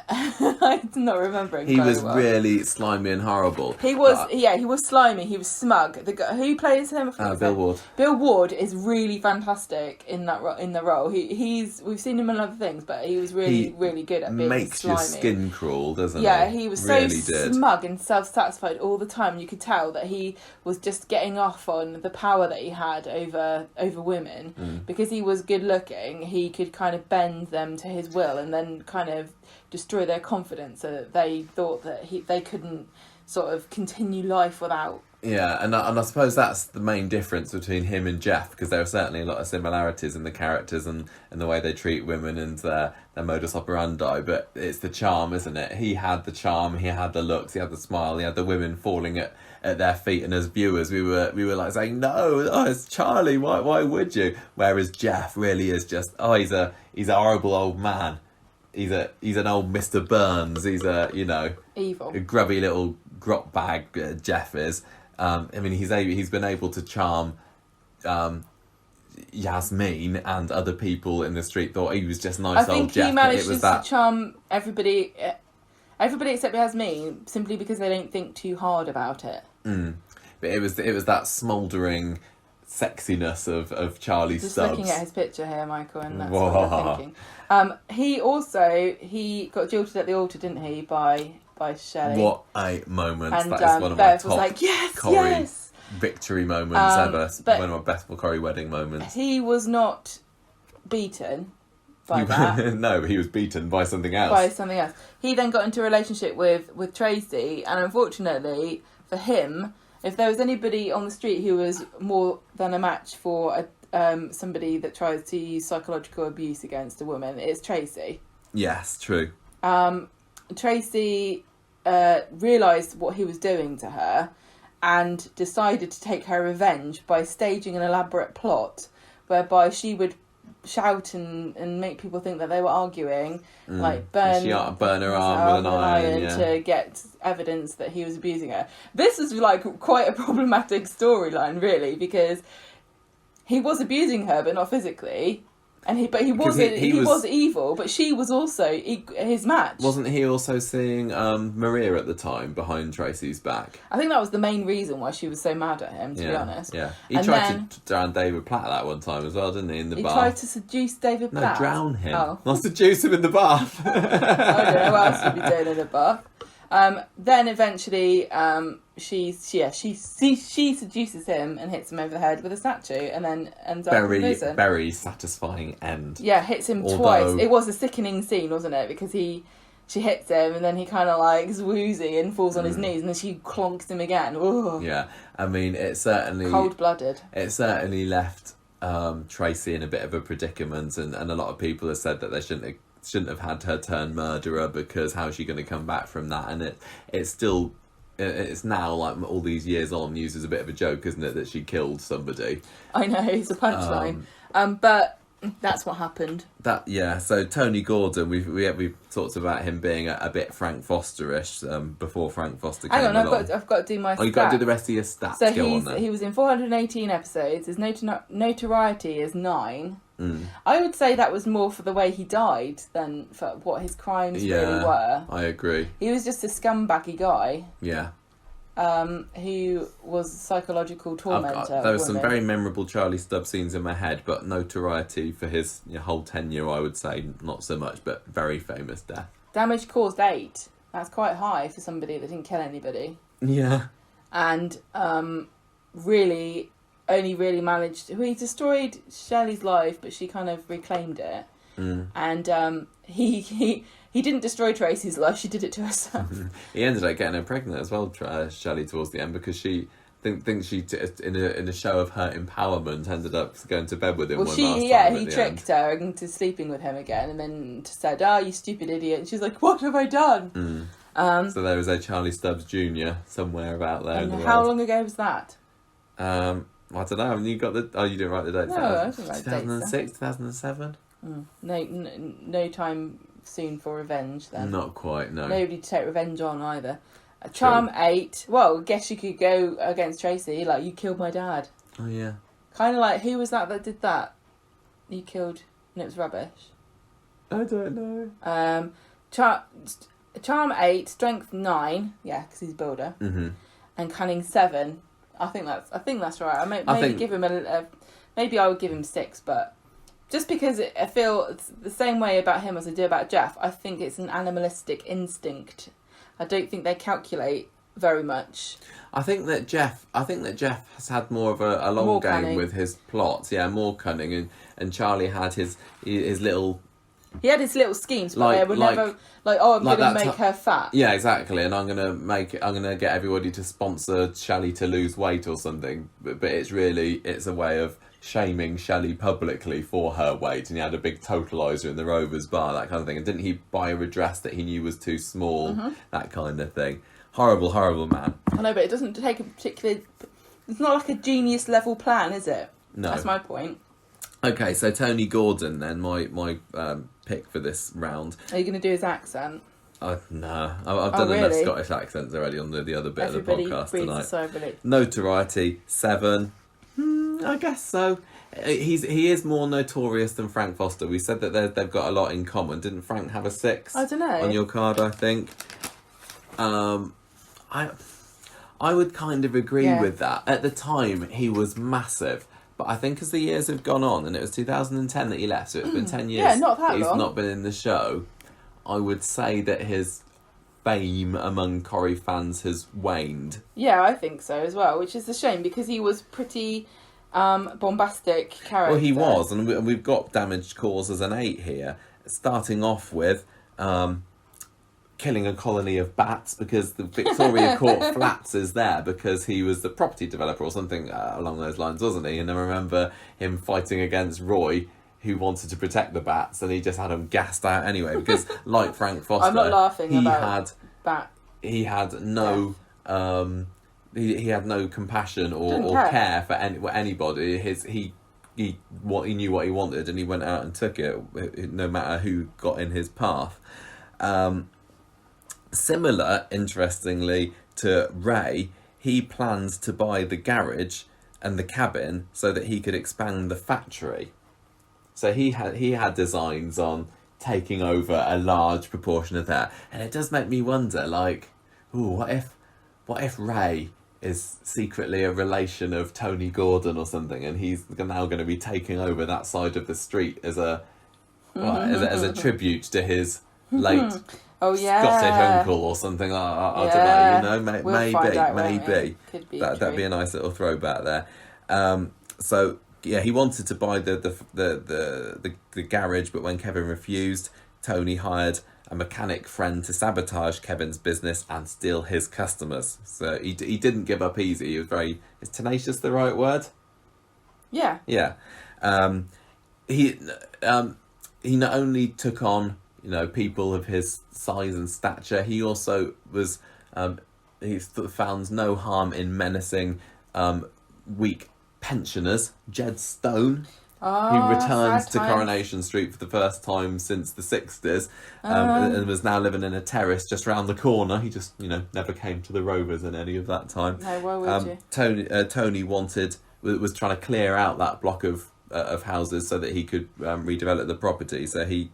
Speaker 2: I'm not remembering.
Speaker 1: He was really slimy and horrible.
Speaker 2: He was, he was slimy. He was smug. The guy who plays him,
Speaker 1: Bill Ward.
Speaker 2: Bill Ward is really fantastic in the role. We've seen him in other things, but he was really good at being
Speaker 1: makes
Speaker 2: slimy.
Speaker 1: Your skin crawl, doesn't he?
Speaker 2: Yeah, he was
Speaker 1: really
Speaker 2: so smug and self-satisfied all the time. You could tell that he was just getting off on the power that he had over women because he was good looking. He could kind of bend them to his will and then kind of destroy their confidence, so that they thought that they couldn't sort of continue life without.
Speaker 1: Yeah, and I suppose that's the main difference between him and Jeff, because there are certainly a lot of similarities in the characters and the way they treat women and their modus operandi, but it's the charm, isn't it? He had the charm, he had the looks, he had the smile, he had the women falling at their feet, and as viewers we were like saying, no, it's Charlie, why would you? Whereas Jeff really is just, he's a horrible old man. He's an old Mr. Burns. He's evil, a grubby little grot bag. Jeff is, I mean, he's been able to charm Yasmin, and other people in the street thought he was just nice old Jeff.
Speaker 2: He manages to charm everybody except Yasmin, simply because they don't think too hard about it.
Speaker 1: But it was that smouldering sexiness of Charlie
Speaker 2: Just
Speaker 1: Stubbs.
Speaker 2: looking at his picture here, Michael, and that's what I'm thinking. He got jilted at the altar, didn't he, by Shelley?
Speaker 1: What a moment!
Speaker 2: And
Speaker 1: that is one of
Speaker 2: Beth
Speaker 1: my
Speaker 2: was
Speaker 1: top
Speaker 2: like, yes,
Speaker 1: Corrie
Speaker 2: yes!
Speaker 1: victory moments ever.
Speaker 2: But
Speaker 1: one of my best Corrie wedding moments.
Speaker 2: He was not beaten by that.
Speaker 1: No, he was beaten by something else.
Speaker 2: He then got into a relationship with Tracy, and unfortunately for him, if there was anybody on the street who was more than a match for somebody that tries to use psychological abuse against a woman, it's Tracy.
Speaker 1: Yes, true.
Speaker 2: Tracy realised what he was doing to her and decided to take her revenge by staging an elaborate plot whereby she would shout and make people think that they were arguing, like burn
Speaker 1: her arm with an iron
Speaker 2: to get evidence that he was abusing her. This was like quite a problematic storyline, really, because he was abusing her, but not physically. And he was evil, but she was also his match.
Speaker 1: Wasn't he also seeing Maria at the time behind Tracy's back?
Speaker 2: I think that was the main reason why she was so mad at him, to be honest.
Speaker 1: Yeah, he tried to drown David Platt that one time as well, didn't he? In the bath.
Speaker 2: He tried to seduce David Platt.
Speaker 1: No, drown him.
Speaker 2: Oh.
Speaker 1: Not seduce him in the bath.
Speaker 2: I don't know what else he'd be doing in the bath. Then eventually, she seduces him and hits him over the head with a statue, and then ends up in prison.
Speaker 1: Very satisfying end.
Speaker 2: Yeah, hits him twice. It was a sickening scene, wasn't it? Because she hits him, and then he kind of like is woozy and falls on his knees, and then she clonks him again. Ooh.
Speaker 1: Yeah, I mean, it certainly
Speaker 2: cold-blooded.
Speaker 1: It certainly left Tracy in a bit of a predicament, and a lot of people have said that they shouldn't have had her turn murderer, because how is she going to come back from that? And it's now, like all these years on, used as a bit of a joke, isn't it, that she killed somebody?
Speaker 2: I know, it's a punchline. But that's what happened.
Speaker 1: So Tony Gordon, we've talked about him being a bit Frank Fosterish before Frank Foster came along.
Speaker 2: I've got to do my stats.
Speaker 1: You've got to do the rest of your stats.
Speaker 2: So he was in 418 episodes. His notoriety is 9. I would say that was more for the way he died than for what his crimes really were.
Speaker 1: I agree.
Speaker 2: He was just a scumbaggy guy.
Speaker 1: Yeah.
Speaker 2: Who was a psychological tormentor.
Speaker 1: There were some very memorable Charlie Stubbs scenes in my head, but notoriety for his whole tenure, I would say, not so much, but very famous death.
Speaker 2: Damage caused 8. That's quite high for somebody that didn't kill anybody.
Speaker 1: Yeah.
Speaker 2: And really only really managed... He destroyed Shelley's life, but she kind of reclaimed it. And he didn't destroy Tracy's life, she did it to herself.
Speaker 1: He ended up getting her pregnant as well, Shelley, towards the end, because she... think she in a show of her empowerment ended up going to bed with him.
Speaker 2: He tricked her into sleeping with him again, and then said, "Oh, you stupid idiot!" And she's like, "What have I done?"
Speaker 1: So there was a Charlie Stubbs Jr. somewhere about there.
Speaker 2: And how long ago was that?
Speaker 1: I don't know. I mean, you got the... Oh, you didn't write the date.
Speaker 2: No, I didn't write the date.
Speaker 1: 2006, 2007.
Speaker 2: No time soon for revenge then.
Speaker 1: Not quite. No.
Speaker 2: Nobody to take revenge on either. Charm 8. Well, I guess you could go against Tracy. Like, you killed my dad.
Speaker 1: Oh yeah.
Speaker 2: Kind of like, who was that did that? You killed, and it was rubbish.
Speaker 1: I don't know.
Speaker 2: Charm 8, strength 9. Yeah, because he's a builder. And cunning 7. I think that's right. Maybe I would give him 6, but just because I feel it's the same way about him as I do about Jeff. I think it's an animalistic instinct. I don't think they calculate very much.
Speaker 1: I think that Jeff has had more of a long game cunning with his plots. Yeah, more cunning, and Charlie had his little.
Speaker 2: He had his little schemes, but they were never like, "Oh, I'm going to make her fat."
Speaker 1: Yeah, exactly, and I'm going to get everybody to sponsor Shelley to lose weight or something. But it's a way of shaming Shelley publicly for her weight, and he had a big totalizer in the Rovers bar, that kind of thing. And didn't he buy her a dress that he knew was too small? That kind of thing. Horrible, horrible man.
Speaker 2: I know, but it doesn't take a particular... It's not like a genius level plan, is it?
Speaker 1: No.
Speaker 2: That's my point.
Speaker 1: Okay, so Tony Gordon then, my pick for this round.
Speaker 2: Are you going to do his accent?
Speaker 1: No, I've done enough
Speaker 2: really?
Speaker 1: Scottish accents already on the other bit
Speaker 2: Everybody
Speaker 1: of the podcast
Speaker 2: breathes
Speaker 1: tonight.
Speaker 2: a sigh of relief.
Speaker 1: Notoriety 7. I guess so. He is more notorious than Frank Foster. We said that they've got a lot in common. Didn't Frank have a 6?
Speaker 2: I don't know.
Speaker 1: On your card, I think. I would kind of agree with that. At the time, he was massive. But I think as the years have gone on, and it was 2010 that he left, so it's been 10 years
Speaker 2: Yeah, not that
Speaker 1: he's
Speaker 2: long.
Speaker 1: not been in the show, I would say that his fame among Corrie fans has waned.
Speaker 2: Yeah, I think so as well, which is a shame because he was pretty bombastic character.
Speaker 1: Well, he was, and we've got damage caused as an 8 here, starting off with killing a colony of bats because the Victoria Court Flats is there because he was the property developer or something along those lines, wasn't he? And I remember him fighting against Roy, who wanted to protect the bats, and he just had them gassed out anyway because, like Frank Foster,
Speaker 2: I'm not laughing about bat.
Speaker 1: He had no he had no compassion or care for anybody. He knew what he wanted, and he went out and took it, no matter who got in his path. Similar, interestingly, to Ray, he planned to buy the garage and the cabin so that he could expand the factory. So he had designs on taking over a large proportion of that, and it does make me wonder, like, what if Ray is secretly a relation of Tony Gordon or something, and he's now going to be taking over that side of the street as a tribute to his late Scottish uncle or something. I don't know. Maybe
Speaker 2: Could be
Speaker 1: that'd be a nice little throwback there. So yeah, he wanted to buy the garage, but when Kevin refused, Tony hired a mechanic friend to sabotage Kevin's business and steal his customers. So he didn't give up easy. He was is tenacious the right word?
Speaker 2: Yeah.
Speaker 1: Yeah. He not only took on people of his size and stature, he also was he found no harm in menacing weak pensioners. Jed Stone, who returned to Coronation Street for the first time since the 60s, and was now living in a terrace just round the corner. He just never came to the Rovers in any of that time.
Speaker 2: No, why would you?
Speaker 1: Tony was trying to clear out that block of houses so that he could redevelop the property. So he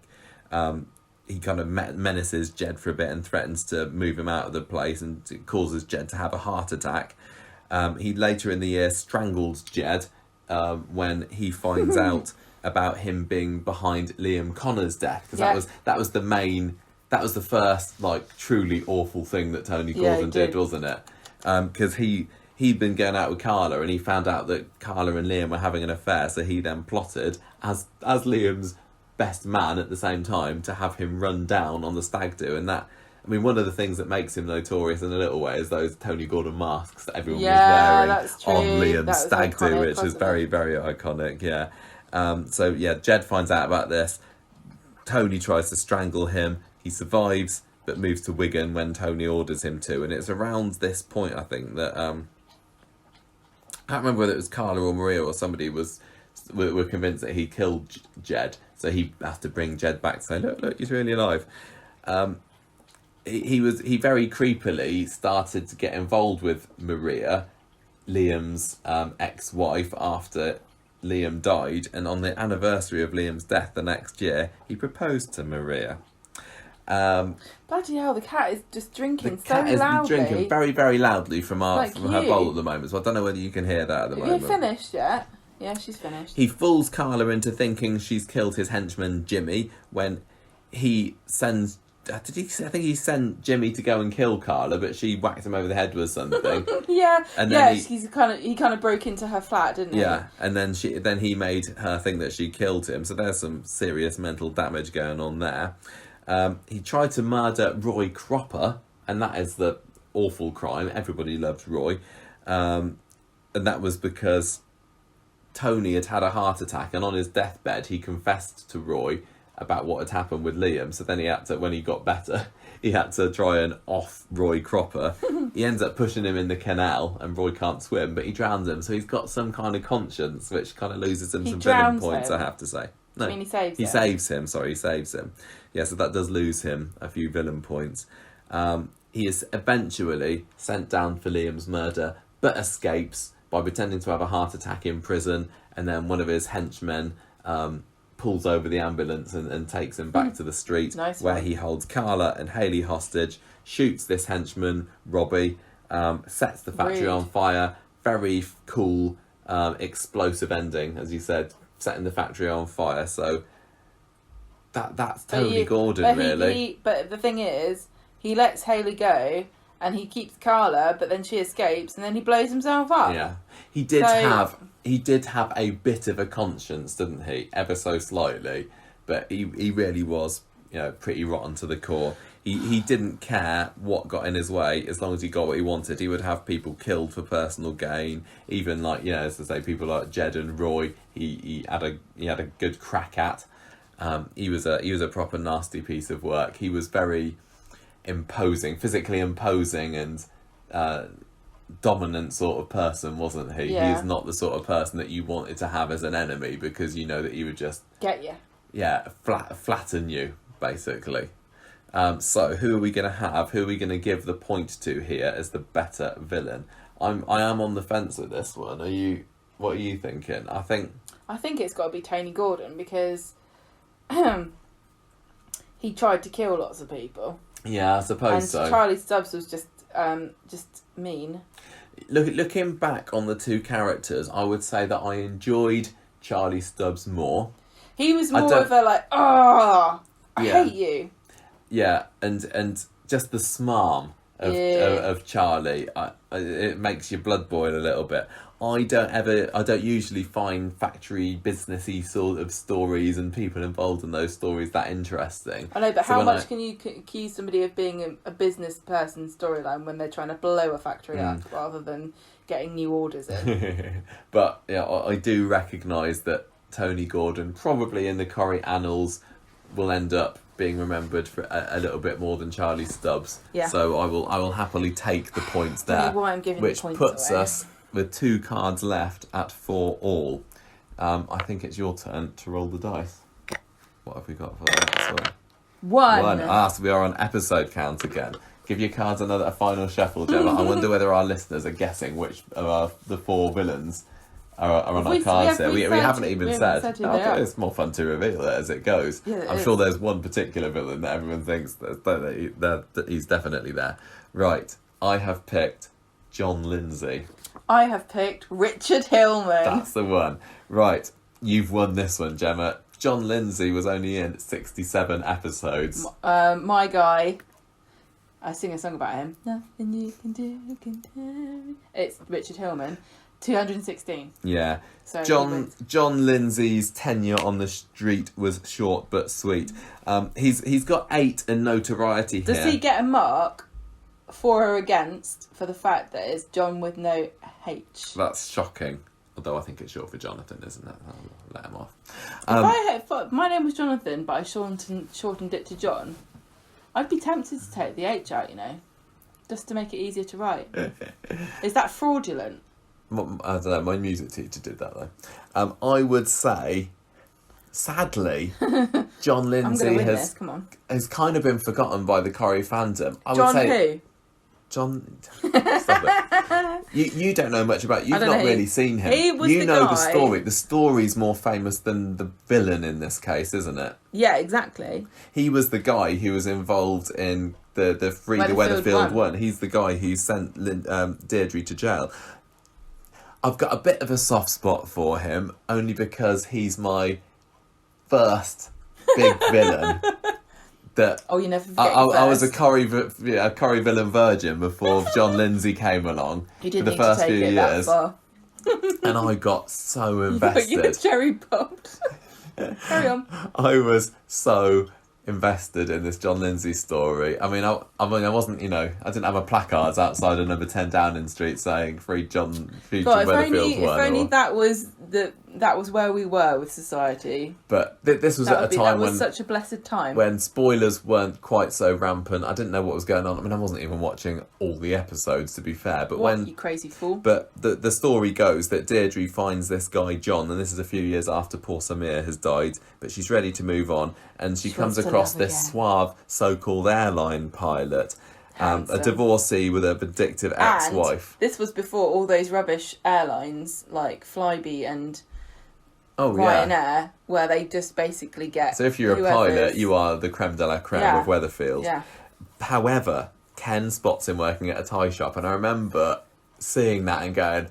Speaker 1: kind of menaces Jed for a bit and threatens to move him out of the place, and it causes Jed to have a heart attack. He later in the year strangled Jed when he finds out about him being behind Liam Connor's death, because that was the first like truly awful thing that Tony Gordon did, wasn't it? Because he'd been going out with Carla, and he found out that Carla and Liam were having an affair, so he then plotted as Liam's best man at the same time to have him run down on the stag do. And that, I mean, one of the things that makes him notorious in a little way is those Tony Gordon masks that everyone was wearing on Liam's stag do, which is very, very iconic. So Jed finds out about this. Tony tries to strangle him. He survives but moves to Wigan when Tony orders him to, and it's around this point, I think, that I can't remember whether it was Carla or Maria or somebody were convinced that he killed Jed, so he has to bring Jed back to say, look, he's really alive. He very creepily started to get involved with Maria, Liam's ex-wife, after Liam died, and on the anniversary of Liam's death the next year, he proposed to Maria.
Speaker 2: Bloody hell, the cat is just drinking so loudly.
Speaker 1: The cat is drinking very, very loudly from her bowl at the moment, so I don't know whether you can hear that at the moment.
Speaker 2: Have you finished yet? Yeah, she's finished.
Speaker 1: He fools Carla into thinking she's killed his henchman Jimmy when he sends... I think he sent Jimmy to go and kill Carla, but she whacked him over the head with something.
Speaker 2: And then he kind of broke into her flat, didn't he?
Speaker 1: Yeah, and then he made her think that she killed him. So there's some serious mental damage going on there. He tried to murder Roy Cropper, and that is the awful crime. Everybody loves Roy, and that was because Tony had had a heart attack, and on his deathbed he confessed to Roy about what had happened with Liam. So then he had to, when he got better, he had to try and off Roy Cropper. He ends up pushing him in the canal, and Roy can't swim, but he drowns him. So he's got some kind of conscience, which kind of loses him some villain points, I have to say. No,
Speaker 2: I mean, he saves him.
Speaker 1: He saves him. Yeah, so that does lose him a few villain points. He is eventually sent down for Liam's murder, but escapes by pretending to have a heart attack in prison, and then one of his henchmen pulls over the ambulance and takes him back to the street, where he holds Carla and Hayley hostage, shoots this henchman, Robbie, sets the factory on fire. Very cool, explosive ending, as you said, setting the factory on fire. So that's Tony Gordon, really.
Speaker 2: But the thing is, he lets Hayley go, and he keeps Carla, but then she escapes, and then he blows himself up.
Speaker 1: Yeah, he did have a bit of a conscience, didn't he? Ever so slightly, but he really was, pretty rotten to the core. He didn't care what got in his way, as long as he got what he wanted. He would have people killed for personal gain. Even as I say, people like Jed and Roy, he had a good crack at. He was a proper nasty piece of work. He was very imposing, physically imposing, and dominant sort of person, wasn't he?
Speaker 2: Yeah.
Speaker 1: He is not the sort of person that you wanted to have as an enemy, because you know that he would just
Speaker 2: get you.
Speaker 1: Yeah, flatten you, basically. So who are we going to have? Who are we going to give the point to here as the better villain? I am on the fence with this one. What are you thinking? I think
Speaker 2: it's got to be Tony Gordon, because he tried to kill lots of people.
Speaker 1: Yeah, I suppose
Speaker 2: and
Speaker 1: so.
Speaker 2: Charlie Stubbs was just mean.
Speaker 1: Looking back on the two characters, I would say that I enjoyed Charlie Stubbs more.
Speaker 2: He was more of a I hate you.
Speaker 1: Yeah, and just the smarm of Charlie, it makes your blood boil a little bit. I don't usually find factory businessy sort of stories and people involved in those stories that interesting.
Speaker 2: I know, but how much can you accuse somebody of being a business person storyline when they're trying to blow a factory up rather than getting new orders in?
Speaker 1: But I do recognise that Tony Gordon, probably in the Corrie annals, will end up being remembered for a little bit more than Charlie Stubbs.
Speaker 2: Yeah.
Speaker 1: So I will happily take the points there,
Speaker 2: why I'm giving
Speaker 1: which
Speaker 2: the points
Speaker 1: puts
Speaker 2: away.
Speaker 1: us with 2 cards left at 4 all. I think it's your turn to roll the dice. What have we got for the next one?
Speaker 2: One.
Speaker 1: So we are on episode count again. Give your cards a final shuffle, Gemma. I wonder whether our listeners are guessing which of the 4 villains are on our cards here. We haven't even said. It's more fun to reveal it as it goes.
Speaker 2: Yeah,
Speaker 1: I'm sure there's one particular villain that everyone thinks that he's definitely there. Right, I have picked John Lindsay.
Speaker 2: I have picked Richard Hillman.
Speaker 1: That's the one. Right, you've won this one, Gemma. John Lindsay was only in 67 episodes.
Speaker 2: My guy. I sing a song about him. Nothing you can do can turn. It's Richard Hillman. 216.
Speaker 1: Yeah.
Speaker 2: So
Speaker 1: John Lindsay's tenure on the street was short but sweet. He's got 8 in notoriety here.
Speaker 2: Does he get a mark for or against for the fact that it's John with no H?
Speaker 1: That's shocking. Although I think it's short for Jonathan, isn't it? I'll let him off.
Speaker 2: If my name was Jonathan, but I shortened it to John, I'd be tempted to take the H out, just to make it easier to write. Is that fraudulent?
Speaker 1: I don't know, my music teacher did that though. I would say, sadly, John Lindsay has kind of been forgotten by the Corrie fandom. John, stop it. You don't know much about. You've not really seen him.
Speaker 2: He was
Speaker 1: the story. The story's more famous than the villain in this case, isn't it?
Speaker 2: Yeah, exactly.
Speaker 1: He was the guy who was involved in the Weatherfield one. He's the guy who sent Deirdre to jail. I've got a bit of a soft spot for him, only because he's my first big villain.
Speaker 2: You never forget.
Speaker 1: I was a Corrie villain virgin before John Lindsay came along for the first few years, and I got so invested.
Speaker 2: You're cherry popped. Carry on.
Speaker 1: I was so invested in this John Lindsay story. I mean, I wasn't, I didn't have a placards outside of number 10 Downing Street saying free John Weatherfield one.
Speaker 2: If only that was that was where we were with society.
Speaker 1: But this was at a time
Speaker 2: that was such a blessed time.
Speaker 1: when spoilers weren't quite so rampant. I didn't know what was going on. I mean, I wasn't even watching all the episodes, to be fair. But
Speaker 2: you crazy fool.
Speaker 1: But the story goes that Deirdre finds this guy, John, and this is a few years after poor Samir has died, but she's ready to move on, and she comes across this suave so-called airline pilot, a divorcee with a vindictive ex-wife.
Speaker 2: And this was before all those rubbish airlines like Flybe and Ryanair, where they just basically get...
Speaker 1: So if you're a pilot, you are the creme de la creme of Weatherfield.
Speaker 2: Yeah.
Speaker 1: However, Ken spots him working at a tie shop, and I remember seeing that and going,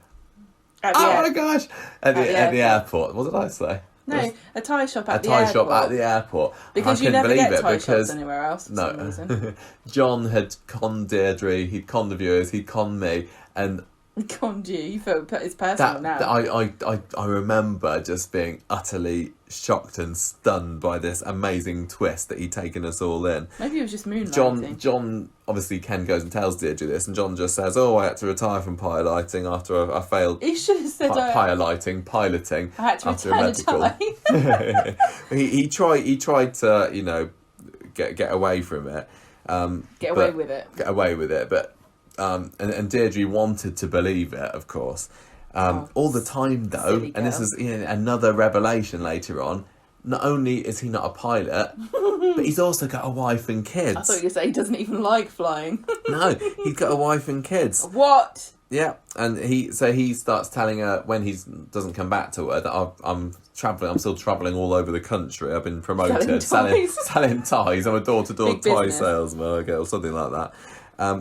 Speaker 1: my gosh! At the airport. What did I say?
Speaker 2: No, a tie shop at the airport.
Speaker 1: A tie shop at the airport.
Speaker 2: Because you never get tie shops anywhere else for some reason.
Speaker 1: John had conned Deirdre, he'd conned the viewers, he'd conned me, and...
Speaker 2: Conned you? You felt it's personal now.
Speaker 1: I remember just being utterly shocked and stunned by this amazing twist that he'd taken us all in.
Speaker 2: Maybe it was just moonlighting.
Speaker 1: John, obviously Ken goes and tells Deirdre this, and John just says, I had to retire from piloting after I failed.
Speaker 2: He should have said
Speaker 1: piloting. I
Speaker 2: had to return a tie.
Speaker 1: he tried to, get away from it.
Speaker 2: Get away with it,
Speaker 1: but and Deirdre wanted to believe it, of course. All the time, though, and this is another revelation later on, not only is he not a pilot, but he's also got a wife and kids.
Speaker 2: I thought you were going to say he doesn't even like flying.
Speaker 1: No, he's got a wife and kids.
Speaker 2: What?
Speaker 1: Yeah, and he starts telling her when he doesn't come back to her that I'm still travelling all over the country. I've been promoted, selling ties. I'm a door-to-door tie salesman, or something like that.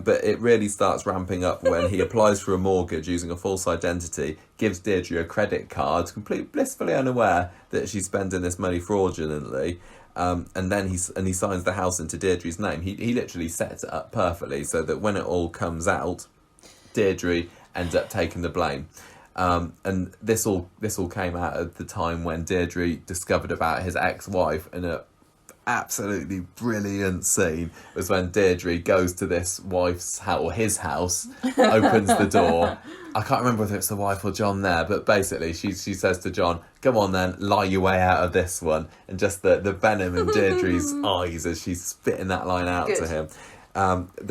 Speaker 1: But it really starts ramping up when he applies for a mortgage using a false identity, gives Deirdre a credit card, completely blissfully unaware that she's spending this money fraudulently, and then he signs the house into Deirdre's name. He literally sets it up perfectly so that when it all comes out, Deirdre ends up taking the blame. And this all came out at the time when Deirdre discovered about his ex-wife, and a absolutely brilliant scene was when Deirdre goes to this wife's house, or his house, opens the door. I can't remember whether it's the wife or John there, but basically she says to John, "Come on then, lie your way out of this one." And just the venom in Deirdre's eyes as she's spitting that line out to him.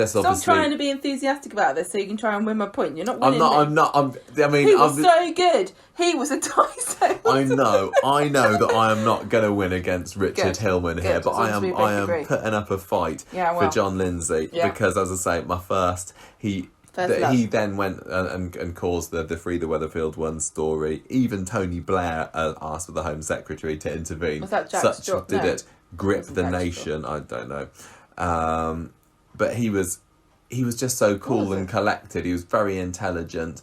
Speaker 2: Stop trying to be enthusiastic about this so you can try and win my point. You're not winning.
Speaker 1: He
Speaker 2: was so good. He was a tie salesman.
Speaker 1: I know that I am not going to win against Richard Hillman here, but I am putting up a fight for John Lindsay because, as I say, my first he then went and caused the Free the Weatherfield one story. Even Tony Blair asked for the Home Secretary to intervene.
Speaker 2: Was that Jack Straw?
Speaker 1: Did it grip the nation? I don't know. But he was just so cool and collected. He was very intelligent.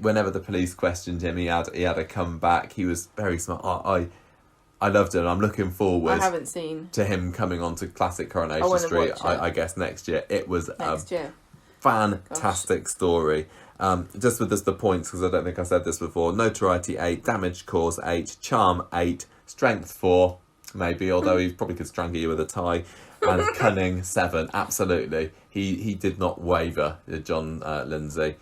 Speaker 1: Whenever the police questioned him, he had a comeback. He was very smart. I loved it. I'm looking forward.
Speaker 2: I haven't seen
Speaker 1: to him coming onto Classic Coronation Street. I guess next year. It was fantastic story. Just with the points, because I don't think I said this before. Notoriety 8, damage cause 8, charm 8, strength 4, maybe. Although he probably could strangle you with a tie. And cunning 7, absolutely. He did not waver, John Lindsay.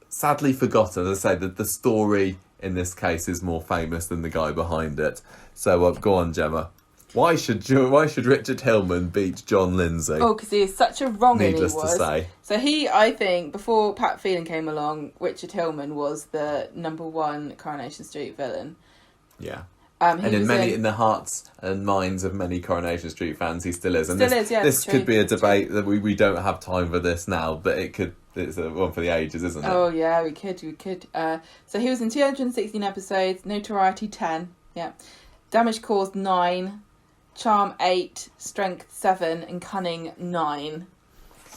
Speaker 1: Sadly forgotten. As I say, the story in this case is more famous than the guy behind it. So go on, Gemma. Why should Richard Hillman beat John Lindsay?
Speaker 2: Oh, because he is such a wrong.
Speaker 1: Needless to say.
Speaker 2: So I think, before Pat Phelan came along, Richard Hillman was the #1 Coronation Street villain.
Speaker 1: Yeah. And in the hearts and minds of many Coronation Street fans, he still is. And this could be a debate that we don't have time for this now, but it's a one for the ages, isn't it?
Speaker 2: Oh yeah, we could. So he was in 216 episodes, notoriety 10, damage caused 9, charm 8, strength 7, and cunning 9.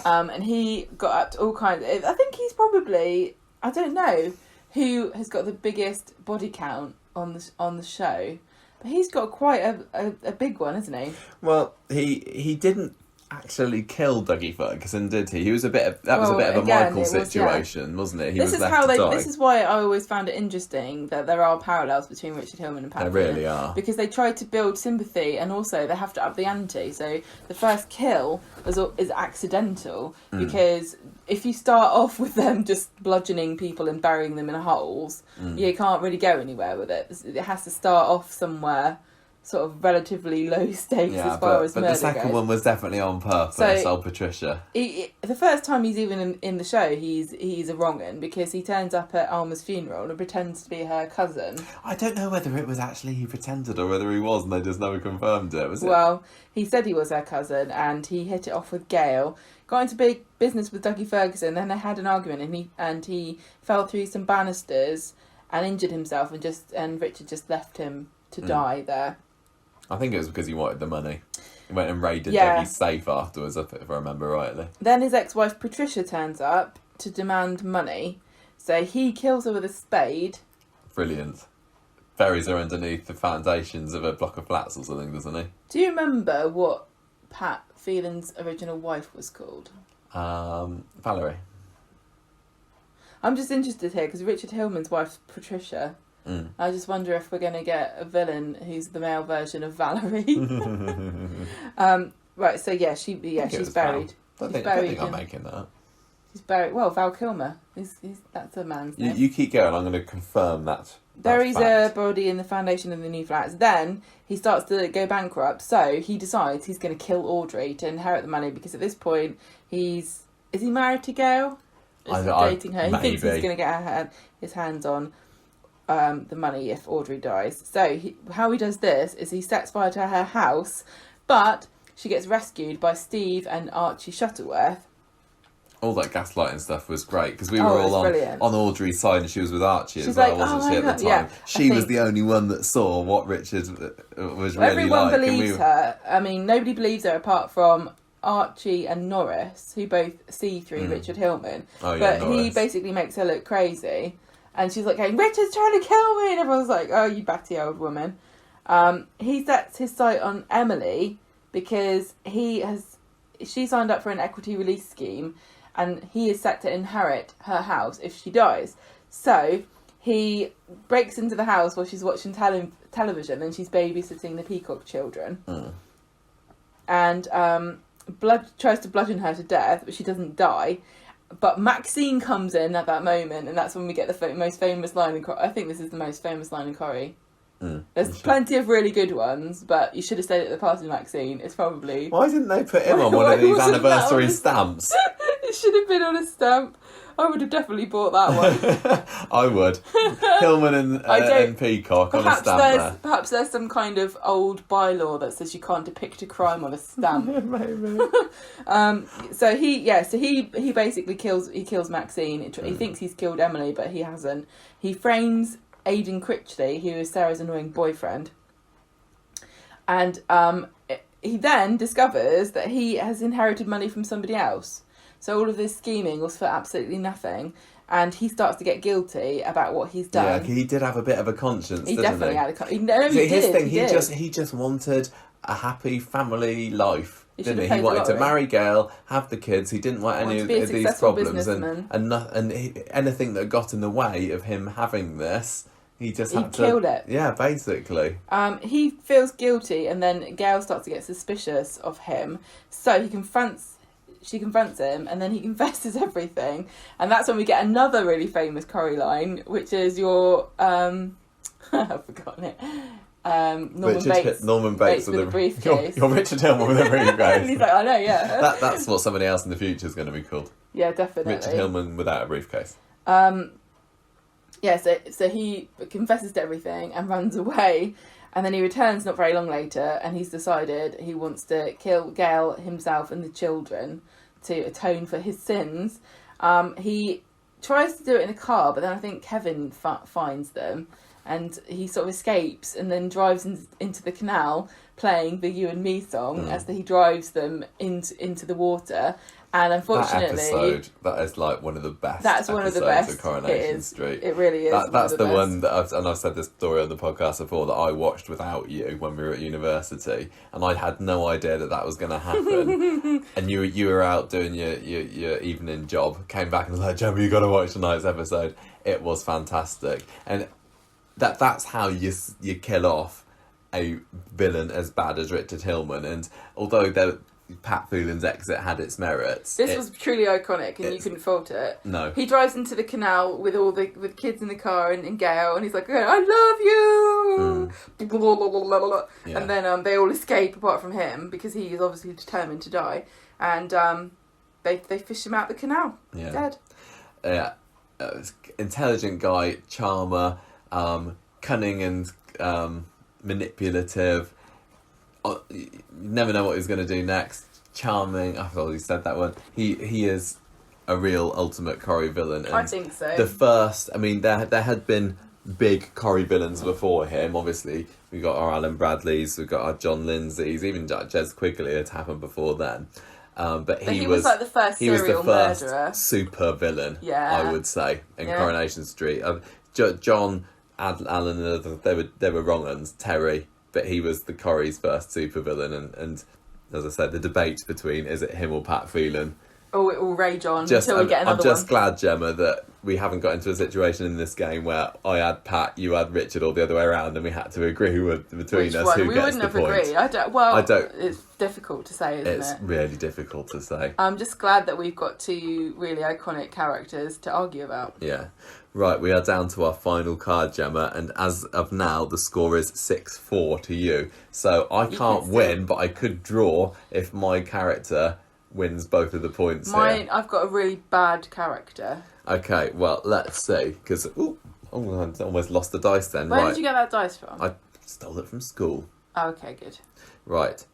Speaker 2: And he got up to all kinds. I think he's probably, I don't know who has got the biggest body count on the show, but he's got quite a big one, isn't he?
Speaker 1: Well, he didn't actually kill Dougie Ferguson, did he? He was a bit of a Michael situation, wasn't it?
Speaker 2: This is why I always found it interesting that there are parallels between Richard Hillman and Pat Phelan.
Speaker 1: There really are.
Speaker 2: Because they try to build sympathy, and also they have to up the ante. So the first kill is accidental, because if you start off with them just bludgeoning people and burying them in holes, you can't really go anywhere with it. It has to start off somewhere sort of relatively low stakes as far as murder goes.
Speaker 1: But the second one was definitely on purpose, old Patricia.
Speaker 2: The first time he's even in the show, he's a wrong-un, because he turns up at Alma's funeral and pretends to be her cousin.
Speaker 1: I don't know whether it was actually he pretended or whether he was, and they just never confirmed it.
Speaker 2: Well, he said he was her cousin, and he hit it off with Gail, got into big business with Dougie Ferguson, then they had an argument, and he fell through some banisters and injured himself, and Richard just left him to die there.
Speaker 1: I think it was because he wanted the money. He went and raided Dougie's safe afterwards, if I remember rightly.
Speaker 2: Then his ex-wife Patricia turns up to demand money, so he kills her with a spade.
Speaker 1: Brilliant. Buries her underneath the foundations of a block of flats or something, doesn't he?
Speaker 2: Do you remember what Pat Phelan's original wife was called?
Speaker 1: Valerie.
Speaker 2: I'm just interested here because Richard Hillman's wife's Patricia. I just wonder if we're going to get a villain who's the male version of Valerie. Right, so she's buried.
Speaker 1: I think I'm making that.
Speaker 2: She's buried. Well, Val Kilmer. That's a man's name.
Speaker 1: You keep going. I'm going to confirm that.
Speaker 2: Buries a body in the foundation of the new flats. Then he starts to go bankrupt, so he decides he's going to kill Audrey to inherit the money, because at this point is he married to Gail? Is he dating her? He thinks he's going to get his hands on the money if Audrey dies. So how he does this is he sets fire to her house, but she gets rescued by Steve and Archie Shuttleworth. All
Speaker 1: that gaslighting stuff was great, because we were all on Audrey's side, and she was with Archie as well, wasn't she, at the time? Yeah, she was the only one that saw what Richard was really
Speaker 2: everyone
Speaker 1: like.
Speaker 2: Everyone believes her. I mean, nobody believes her apart from Archie and Norris, who both see through Richard Hillman. But he basically makes her look crazy. And she's like, "Hey, Richard's trying to kill me!" And everyone's like, "Oh, you batty old woman." He sets his sight on Emily because she signed up for an equity release scheme, and he is set to inherit her house if she dies. So he breaks into the house while she's watching television, and she's babysitting the Peacock children, and tries to bludgeon her to death, but she doesn't die. But Maxine comes in at that moment, and that's when we get the most famous line in Corrie. I think this is the most famous line in Corrie. There's plenty of really good ones, but you should have stayed at the party, Maxine. It's probably...
Speaker 1: Why didn't they put him on one of these anniversary stamps?
Speaker 2: It should have been on a stamp. I would have definitely bought that one.
Speaker 1: I would. Hillman and Peacock on a stamp there.
Speaker 2: Perhaps there's some kind of old bylaw that says you can't depict a crime on a stamp.
Speaker 1: Maybe.
Speaker 2: So he basically kills Maxine. He thinks he's killed Emily, but he hasn't. He frames Aidan Critchley, who is Sarah's annoying boyfriend. And he then discovers that he has inherited money from somebody else. So all of this scheming was for absolutely nothing, and he starts to get guilty about what he's done.
Speaker 1: Yeah, he did have a bit of a conscience.
Speaker 2: He
Speaker 1: didn't
Speaker 2: definitely
Speaker 1: he?
Speaker 2: had a conscience.
Speaker 1: He just wanted a happy family life, didn't he? He wanted to marry Gail, have the kids. He didn't want any of these problems, and anything that got in the way of him having this. He killed it. Yeah, basically.
Speaker 2: He feels guilty, and then Gail starts to get suspicious of him. So she confronts him, and then he confesses everything, and that's when we get another really famous Corrie line, which is your I've forgotten it.
Speaker 1: Norman Bates with a briefcase. You're Richard Hillman with a briefcase.
Speaker 2: And he's like, I know, yeah.
Speaker 1: That's what somebody else in the future is going to be called.
Speaker 2: Yeah, definitely.
Speaker 1: Richard Hillman without a briefcase.
Speaker 2: So he confesses to everything and runs away. And then he returns not very long later, and he's decided he wants to kill Gail, himself, and the children to atone for his sins. He tries to do it in a car, but then I think Kevin finds them, and he sort of escapes and then drives into the canal playing the You and Me song as he drives them into the water. And unfortunately,
Speaker 1: that is like one of the best.
Speaker 2: That's one of the best.
Speaker 1: Of Coronation Street.
Speaker 2: It really is.
Speaker 1: That's the one that I've said this story on the podcast before that I watched without you when we were at university, and I had no idea that was going to happen. And you were out doing your evening job, came back and was like, "Gemma, you got to watch tonight's episode." It was fantastic, and that's how you kill off a villain as bad as Richard Hillman. And although Pat Phelan's exit had its merits,
Speaker 2: this was truly iconic, and you couldn't fault it.
Speaker 1: No,
Speaker 2: he drives into the canal with kids in the car and Gail, and he's like, "I love you," blah, blah, blah, blah, blah. Yeah. And then they all escape apart from him because he is obviously determined to die, and they fish him out the canal, dead. Yeah,
Speaker 1: intelligent guy, charmer, cunning and manipulative. You never know what he's going to do next. Charming. I've already said that one. He is a real ultimate Corrie villain. And
Speaker 2: I think so.
Speaker 1: The first, I mean, there had been big Corrie villains before him. Obviously, we got our Alan Bradleys, we got our John Lindsays, even Jez Quigley had happened before then. But he was
Speaker 2: like the first serial murderer,
Speaker 1: super villain.
Speaker 2: Yeah,
Speaker 1: I would say in Coronation Street. John, Alan, they were wrong uns. Terry. But he was the Corrie's first supervillain, and as I said, the debate between is it him or Pat Phelan.
Speaker 2: Oh, it will rage on until we get another one.
Speaker 1: I'm just glad, Gemma, that we haven't got into a situation in this game where I had Pat, you had Richard, or the other way around, and we had to agree between us who gets the point. We wouldn't have agreed. I don't.
Speaker 2: It's difficult to say, isn't it?
Speaker 1: It's really difficult to say.
Speaker 2: I'm just glad that we've got two really iconic characters to argue about.
Speaker 1: Yeah. Right, we are down to our final card, Gemma, and as of now, the score is 6-4 to you. So I can't win, but I could draw if my character wins both of the points here.
Speaker 2: I've got a really bad character.
Speaker 1: Okay, well, let's see, because... I almost lost the dice then.
Speaker 2: Where did you get that dice from?
Speaker 1: I stole it from school.
Speaker 2: Oh, okay, good.
Speaker 1: Right.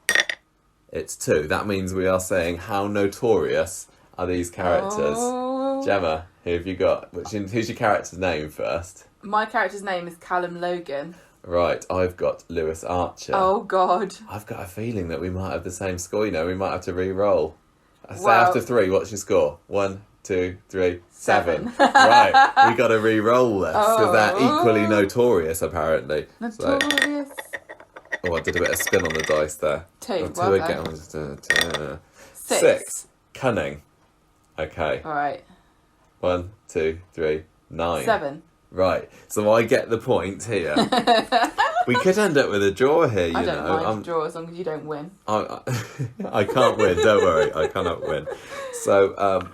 Speaker 1: It's 2. That means we are saying how notorious are these characters.
Speaker 2: Oh.
Speaker 1: Gemma, who have you got? Who's your character's name first?
Speaker 2: My character's name is Callum Logan.
Speaker 1: Right, I've got Lewis Archer.
Speaker 2: Oh, God.
Speaker 1: I've got a feeling that we might have the same score, we might have to re-roll. Say after 3, what's your score? 1, 2, 3, 7. Right, we got to re-roll this, because they're equally notorious, apparently.
Speaker 2: Notorious.
Speaker 1: So, I did a bit of spin on the dice there.
Speaker 2: 2,
Speaker 1: 2 again. 6. Cunning. Okay.
Speaker 2: All right.
Speaker 1: 1, 2, 3, 9.
Speaker 2: 7.
Speaker 1: Right, so I get the point here. We could end up with a draw here,
Speaker 2: I don't mind a draw as long as you don't win.
Speaker 1: I can't win, don't worry, I cannot win. So,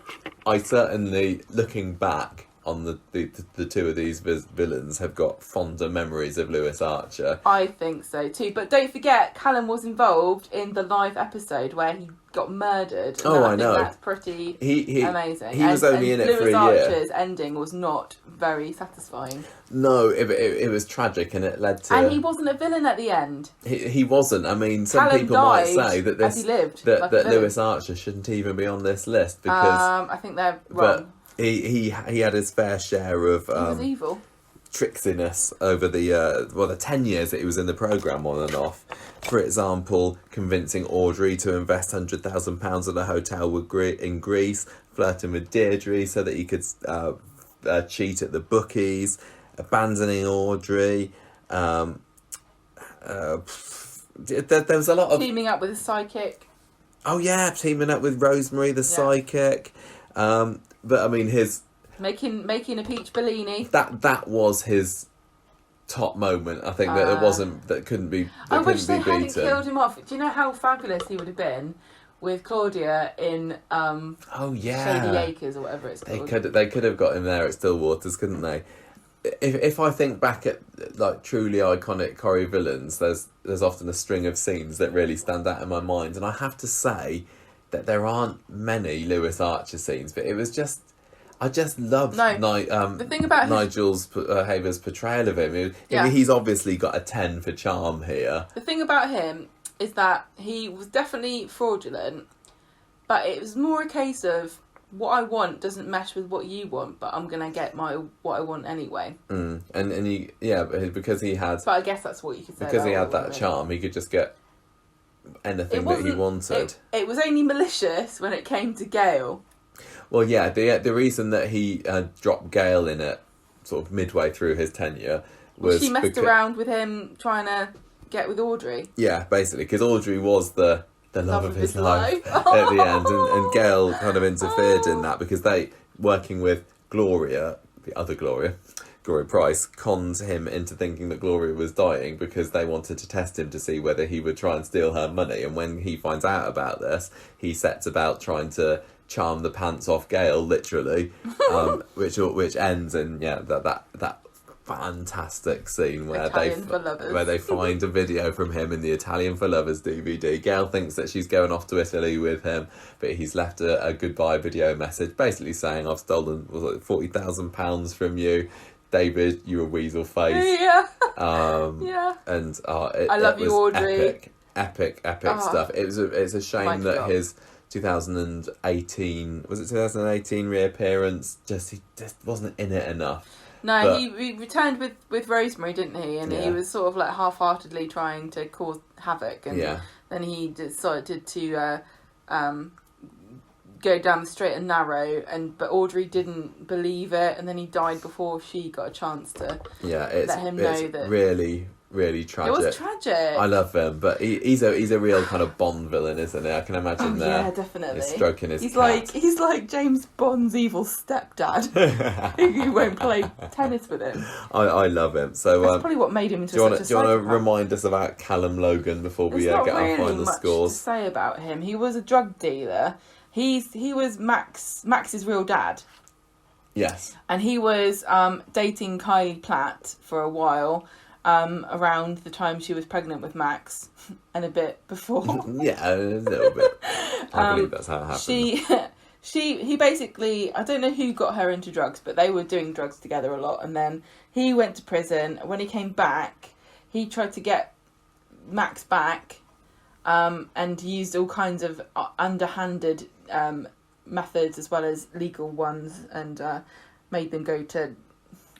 Speaker 1: I certainly, looking back on the two of these villains, have got fonder memories of Lewis Archer.
Speaker 2: I think so too, but don't forget, Callum was involved in the live episode where he got murdered.
Speaker 1: And I know.
Speaker 2: That's pretty amazing.
Speaker 1: He was only in it for a year.
Speaker 2: Lewis Archer's ending was not very satisfying.
Speaker 1: No, it was tragic, and it led to...
Speaker 2: And he wasn't a villain at the end.
Speaker 1: He wasn't. I mean, some
Speaker 2: Callum
Speaker 1: people might say that
Speaker 2: as he lived,
Speaker 1: that Lewis Archer shouldn't even be on this list because...
Speaker 2: I think they're wrong.
Speaker 1: But he had his fair share of...
Speaker 2: he was evil.
Speaker 1: Tricksiness over the 10 years that he was in the programme on and off. For example, convincing Audrey to invest £100,000 in a hotel in Greece, flirting with Deirdre so that he could cheat at the bookies, abandoning Audrey. There was a lot of...
Speaker 2: Teaming up with a psychic.
Speaker 1: Oh yeah, teaming up with Rosemary the psychic. But I mean, his...
Speaker 2: Making a peach Bellini.
Speaker 1: That was his top moment. I think that couldn't be beaten.
Speaker 2: I wish they hadn't killed him off. Do you know how fabulous he would have been with Claudia in Shady Acres or whatever it's called?
Speaker 1: They could have got him there at Stillwaters, couldn't they? If I think back at like truly iconic Corrie villains, there's often a string of scenes that really stand out in my mind, and I have to say that there aren't many Lewis Archer scenes, but it was just. I just loved
Speaker 2: the thing about
Speaker 1: Nigel's Haver's portrayal of him. He's obviously got a 10 for charm here.
Speaker 2: The thing about him is that he was definitely fraudulent, but it was more a case of what I want doesn't mesh with what you want, but I'm gonna get what I want anyway.
Speaker 1: And because he had.
Speaker 2: But I guess that's what you could say.
Speaker 1: Because he had that charm, he could just get anything that he wanted.
Speaker 2: It was only malicious when it came to Gail.
Speaker 1: Well, yeah, the reason that he dropped Gail in it sort of midway through his tenure was
Speaker 2: she messed around with him trying to get with Audrey.
Speaker 1: Yeah, basically, because Audrey was the love of his life at the end, and Gail kind of interfered in that because they, working with Gloria, the other Gloria Price, conned him into thinking that Gloria was dying because they wanted to test him to see whether he would try and steal her money. And when he finds out about this, he sets about trying to charm the pants off Gail, literally, which ends in that fantastic scene where they find a video from him in the Italian for Lovers DVD. Gail thinks that she's going off to Italy with him, but he's left a goodbye video message basically saying, I've stolen £40,000 from you, David, you a weasel face.
Speaker 2: Yeah.
Speaker 1: And
Speaker 2: I love you, Audrey.
Speaker 1: Epic stuff. It's a shame that his 2018 reappearance he just wasn't in it enough.
Speaker 2: No, but he returned with Rosemary, didn't he? And he was sort of like half-heartedly trying to cause havoc, and then he decided to go down the straight and narrow, but Audrey didn't believe it, and then he died before she got a chance to let him know that. Really tragic. It was tragic.
Speaker 1: I love him, but he's a real kind of Bond villain, isn't he? I can imagine
Speaker 2: definitely.
Speaker 1: He's stroking his
Speaker 2: he's
Speaker 1: cat.
Speaker 2: He's like James Bond's evil stepdad who won't play tennis with him.
Speaker 1: I love him. So
Speaker 2: that's probably what made him into such a psychopath.
Speaker 1: Do you want to remind us about Callum Logan before we get our final scores?
Speaker 2: There's not to say about him. He was a drug dealer. He was Max's real dad.
Speaker 1: Yes.
Speaker 2: And he was dating Kylie Platt for a while. Around the time she was pregnant with Max, and a bit before.
Speaker 1: Yeah, a little bit. I believe that's how it happened.
Speaker 2: He basically, I don't know who got her into drugs, but they were doing drugs together a lot. And then he went to prison. When he came back, he tried to get Max back, and used all kinds of underhanded methods as well as legal ones, and made them go to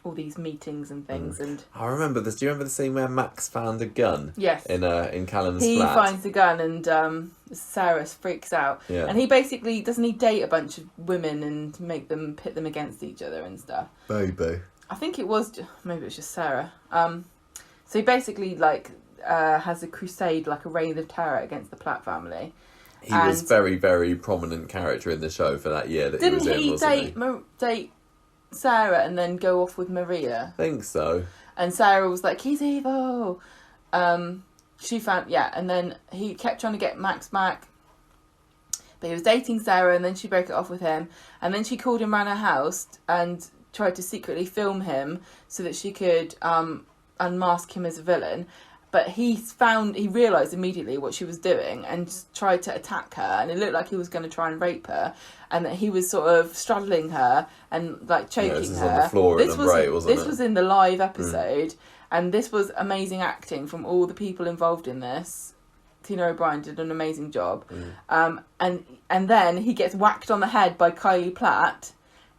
Speaker 2: all these meetings and things. And
Speaker 1: I remember this. Do you remember the scene where Max found a gun?
Speaker 2: Yes.
Speaker 1: In Callum's flat.
Speaker 2: He finds the gun, and Sarah freaks out.
Speaker 1: Yeah.
Speaker 2: And he basically doesn't he date a bunch of women and make them pit them against each other and stuff.
Speaker 1: Baby.
Speaker 2: I think it was maybe it was just Sarah. So he basically has a crusade, like a reign of terror against the Platt family.
Speaker 1: He was very, very prominent character in the show for that year that he was in, wasn't he?
Speaker 2: Date Sarah and then go off with Maria?
Speaker 1: I think so.
Speaker 2: And Sarah was like, he's evil. She found, and then he kept trying to get Max back. But he was dating Sarah, and then she broke it off with him. And then she called him round her house and tried to secretly film him so that she could unmask him as a villain. But he realised immediately what she was doing and tried to attack her, and it looked like he was going to try and rape her, and that he was sort of straddling her and like choking
Speaker 1: this is
Speaker 2: her.
Speaker 1: On the floor in the break, wasn't it?
Speaker 2: This was in the live episode, and this was amazing acting from all the people involved in this. Tina O'Brien did an amazing job, and then he gets whacked on the head by Kylie Platt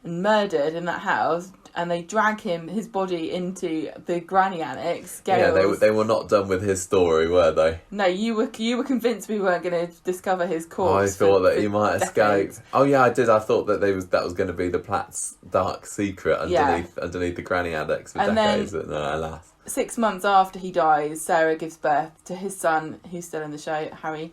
Speaker 2: and murdered in that house. And they drag his body into the granny annex.
Speaker 1: They were not done with his story, were they?
Speaker 2: No, you were convinced we weren't going to discover his corpse.
Speaker 1: I thought that he might escape. Oh yeah, I did. I thought that that was going to be the Platt's dark secret underneath the granny annex for decades. But no, alas.
Speaker 2: 6 months after he dies, Sarah gives birth to his son, who's still in the show, Harry,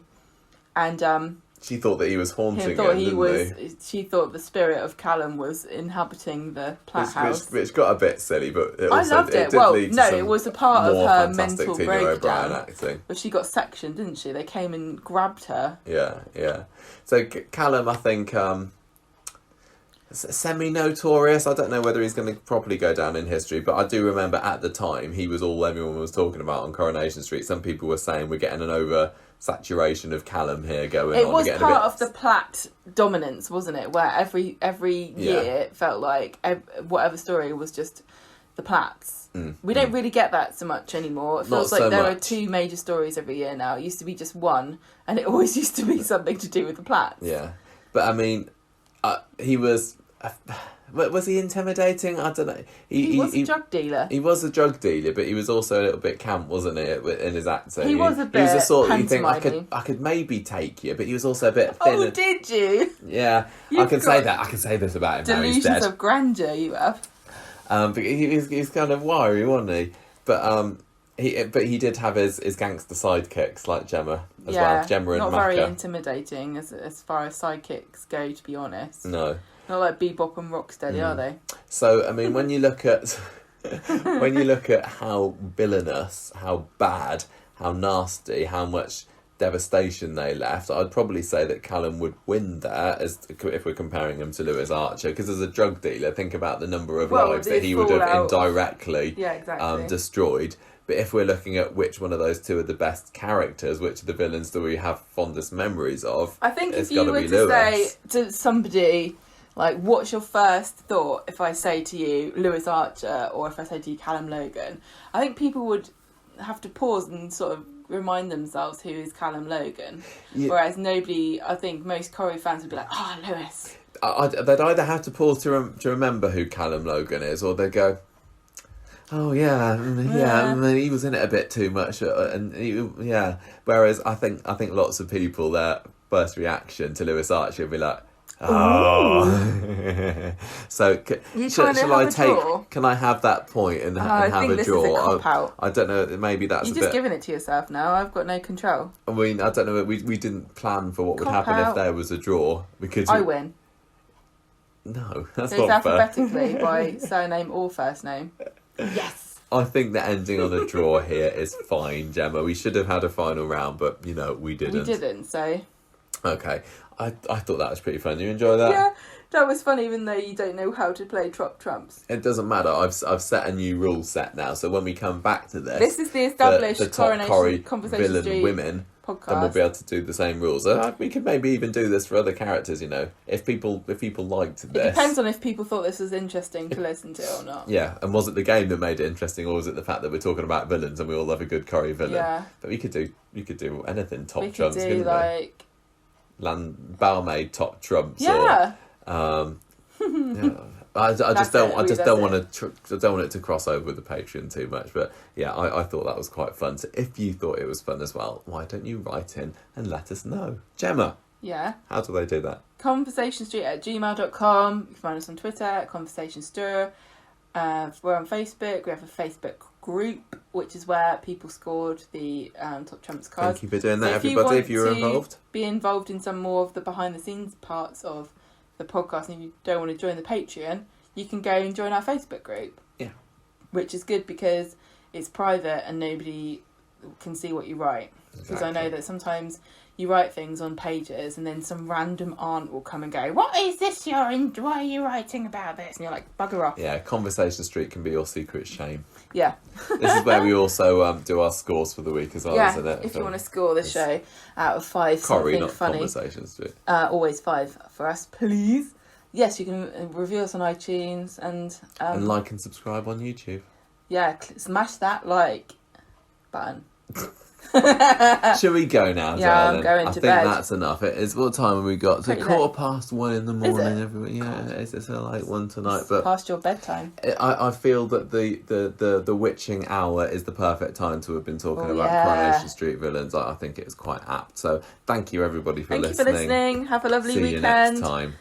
Speaker 2: and
Speaker 1: she thought that he was haunting him,
Speaker 2: She thought the spirit of Callum was inhabiting the Platt house.
Speaker 1: Which got a bit silly, but
Speaker 2: I loved it. It was a part of her mental breakdown.
Speaker 1: Acting.
Speaker 2: But she got sectioned, didn't she? They came and grabbed her.
Speaker 1: Yeah. So Callum, I think, semi-notorious. I don't know whether he's going to properly go down in history, but I do remember at the time he was all everyone was talking about on Coronation Street. Some people were saying we're getting an oversaturation of Callum here going on.
Speaker 2: It was part of the Platt dominance, wasn't it? Where every year it felt like whatever story was just the Platts. We don't really get that so much anymore. It feels like there are two major stories every year now. It used to be just one, and it always used to be something to do with the Platts.
Speaker 1: Yeah, but I mean, he was Was he intimidating? I don't know.
Speaker 2: He was a drug dealer.
Speaker 1: He was a drug dealer, but he was also a little bit camp, wasn't he, in his acting?
Speaker 2: He was a bit.
Speaker 1: He was the sort that you think
Speaker 2: pantomimey.
Speaker 1: I could maybe take you, but he was also a bit thin.
Speaker 2: Oh, did you?
Speaker 1: Yeah, I can say that. I can say this about him now. He's dead.
Speaker 2: Delusions of grandeur, you have.
Speaker 1: But he's kind of wiry, wasn't he? But he did have his gangster sidekicks like Gemma as well. Gemma and
Speaker 2: not
Speaker 1: Macca.
Speaker 2: very intimidating as far as sidekicks go, to be honest.
Speaker 1: No.
Speaker 2: Not like Bebop and Rocksteady, are they?
Speaker 1: So I mean, when you look at how villainous, how bad, how nasty, how much devastation they left, I'd probably say that Callum would win there, if we're comparing him to Lewis Archer, because as a drug dealer, think about the number of lives that he would have indirectly destroyed. But if we're looking at which one of those two are the best characters, which of the villains do we have fondest memories of,
Speaker 2: I think if you were to say to somebody, like, what's your first thought if I say to you Lewis Archer or if I say to you Callum Logan, I think people would have to pause and sort of remind themselves who is Callum Logan. Yeah. Whereas I think most Corrie fans would be like, oh, Lewis.
Speaker 1: They'd either have to pause to remember who Callum Logan is, or they'd go, oh yeah, he was in it a bit too much, Whereas I think lots of people, their first reaction to Lewis Archer would be like, oh. So shall I take? Draw? Can I have that point and have a draw?
Speaker 2: Is a cop-out.
Speaker 1: I don't know. Maybe that's
Speaker 2: you're just giving it to yourself now. I've got no control.
Speaker 1: I mean, I don't know. We didn't plan for what would happen if there was a draw.
Speaker 2: I win.
Speaker 1: No, that's
Speaker 2: so
Speaker 1: not fair.
Speaker 2: Alphabetically by surname or first name. Yes.
Speaker 1: I think the ending on a draw here is fine, Gemma. We should have had a final round, but we didn't.
Speaker 2: We didn't, so.
Speaker 1: Okay. I thought that was pretty fun. You enjoy that?
Speaker 2: Yeah, that was fun, even though you don't know how to play trumps.
Speaker 1: It doesn't matter. I've set a new rule set now, so when we come back to this
Speaker 2: is the established
Speaker 1: the top Corrie
Speaker 2: Conversation
Speaker 1: villain women
Speaker 2: podcast.
Speaker 1: Then we'll be able to do the same rules. We could maybe even do this for other characters. If people liked this.
Speaker 2: It depends on if people thought this was interesting to listen to or not.
Speaker 1: Yeah, and was it the game that made it interesting, or was it the fact that we're talking about villains and we all love a good Corrie villain?
Speaker 2: Yeah,
Speaker 1: but we could do anything top
Speaker 2: we
Speaker 1: trumps.
Speaker 2: We could do like.
Speaker 1: Barmaid top trumps.
Speaker 2: Yeah.
Speaker 1: Or, yeah. I just don't want it to cross over with the Patreon too much. But yeah, I thought that was quite fun. So if you thought it was fun as well, why don't you write in and let us know, Gemma?
Speaker 2: Yeah.
Speaker 1: How do they do that?
Speaker 2: conversationstreet@gmail.com. You can find us on Twitter at conversationstir. We're on Facebook. We have a Facebook group, which is where people scored the top trumps cards.
Speaker 1: Thank you for doing that, everybody. If you were involved,
Speaker 2: be involved in some more of the behind the scenes parts of the podcast, and if you don't want to join the Patreon, you can go and join our Facebook group.
Speaker 1: Yeah,
Speaker 2: which is good because it's private and nobody can see what you write. Because I know that sometimes you write things on pages and then some random aunt will come and go, what is this why are you writing about this? And you're like, bugger off.
Speaker 1: Yeah, Conversation Street can be your secret shame.
Speaker 2: Yeah.
Speaker 1: This is where we also do our scores for the week as well, isn't it?
Speaker 2: If you want to score the show out of 5,
Speaker 1: Corrie,
Speaker 2: something
Speaker 1: not
Speaker 2: funny.
Speaker 1: Conversation Street.
Speaker 2: Always 5 for us, please. Yes, you can review us on iTunes and
Speaker 1: like and subscribe on YouTube.
Speaker 2: Yeah, smash that like button.
Speaker 1: Should we go now,
Speaker 2: yeah,
Speaker 1: darling?
Speaker 2: I'm going to bed.
Speaker 1: I think that's enough. It is. What time have we got? It's 1:15 in the morning.
Speaker 2: Is it?
Speaker 1: Yeah, it's a late one tonight. But
Speaker 2: past your bedtime.
Speaker 1: I feel that the witching hour is the perfect time to have been talking about Coronation Street villains. I think it is quite apt. So thank you everybody for listening.
Speaker 2: Thank you for listening. Have a lovely weekend.
Speaker 1: See you next time.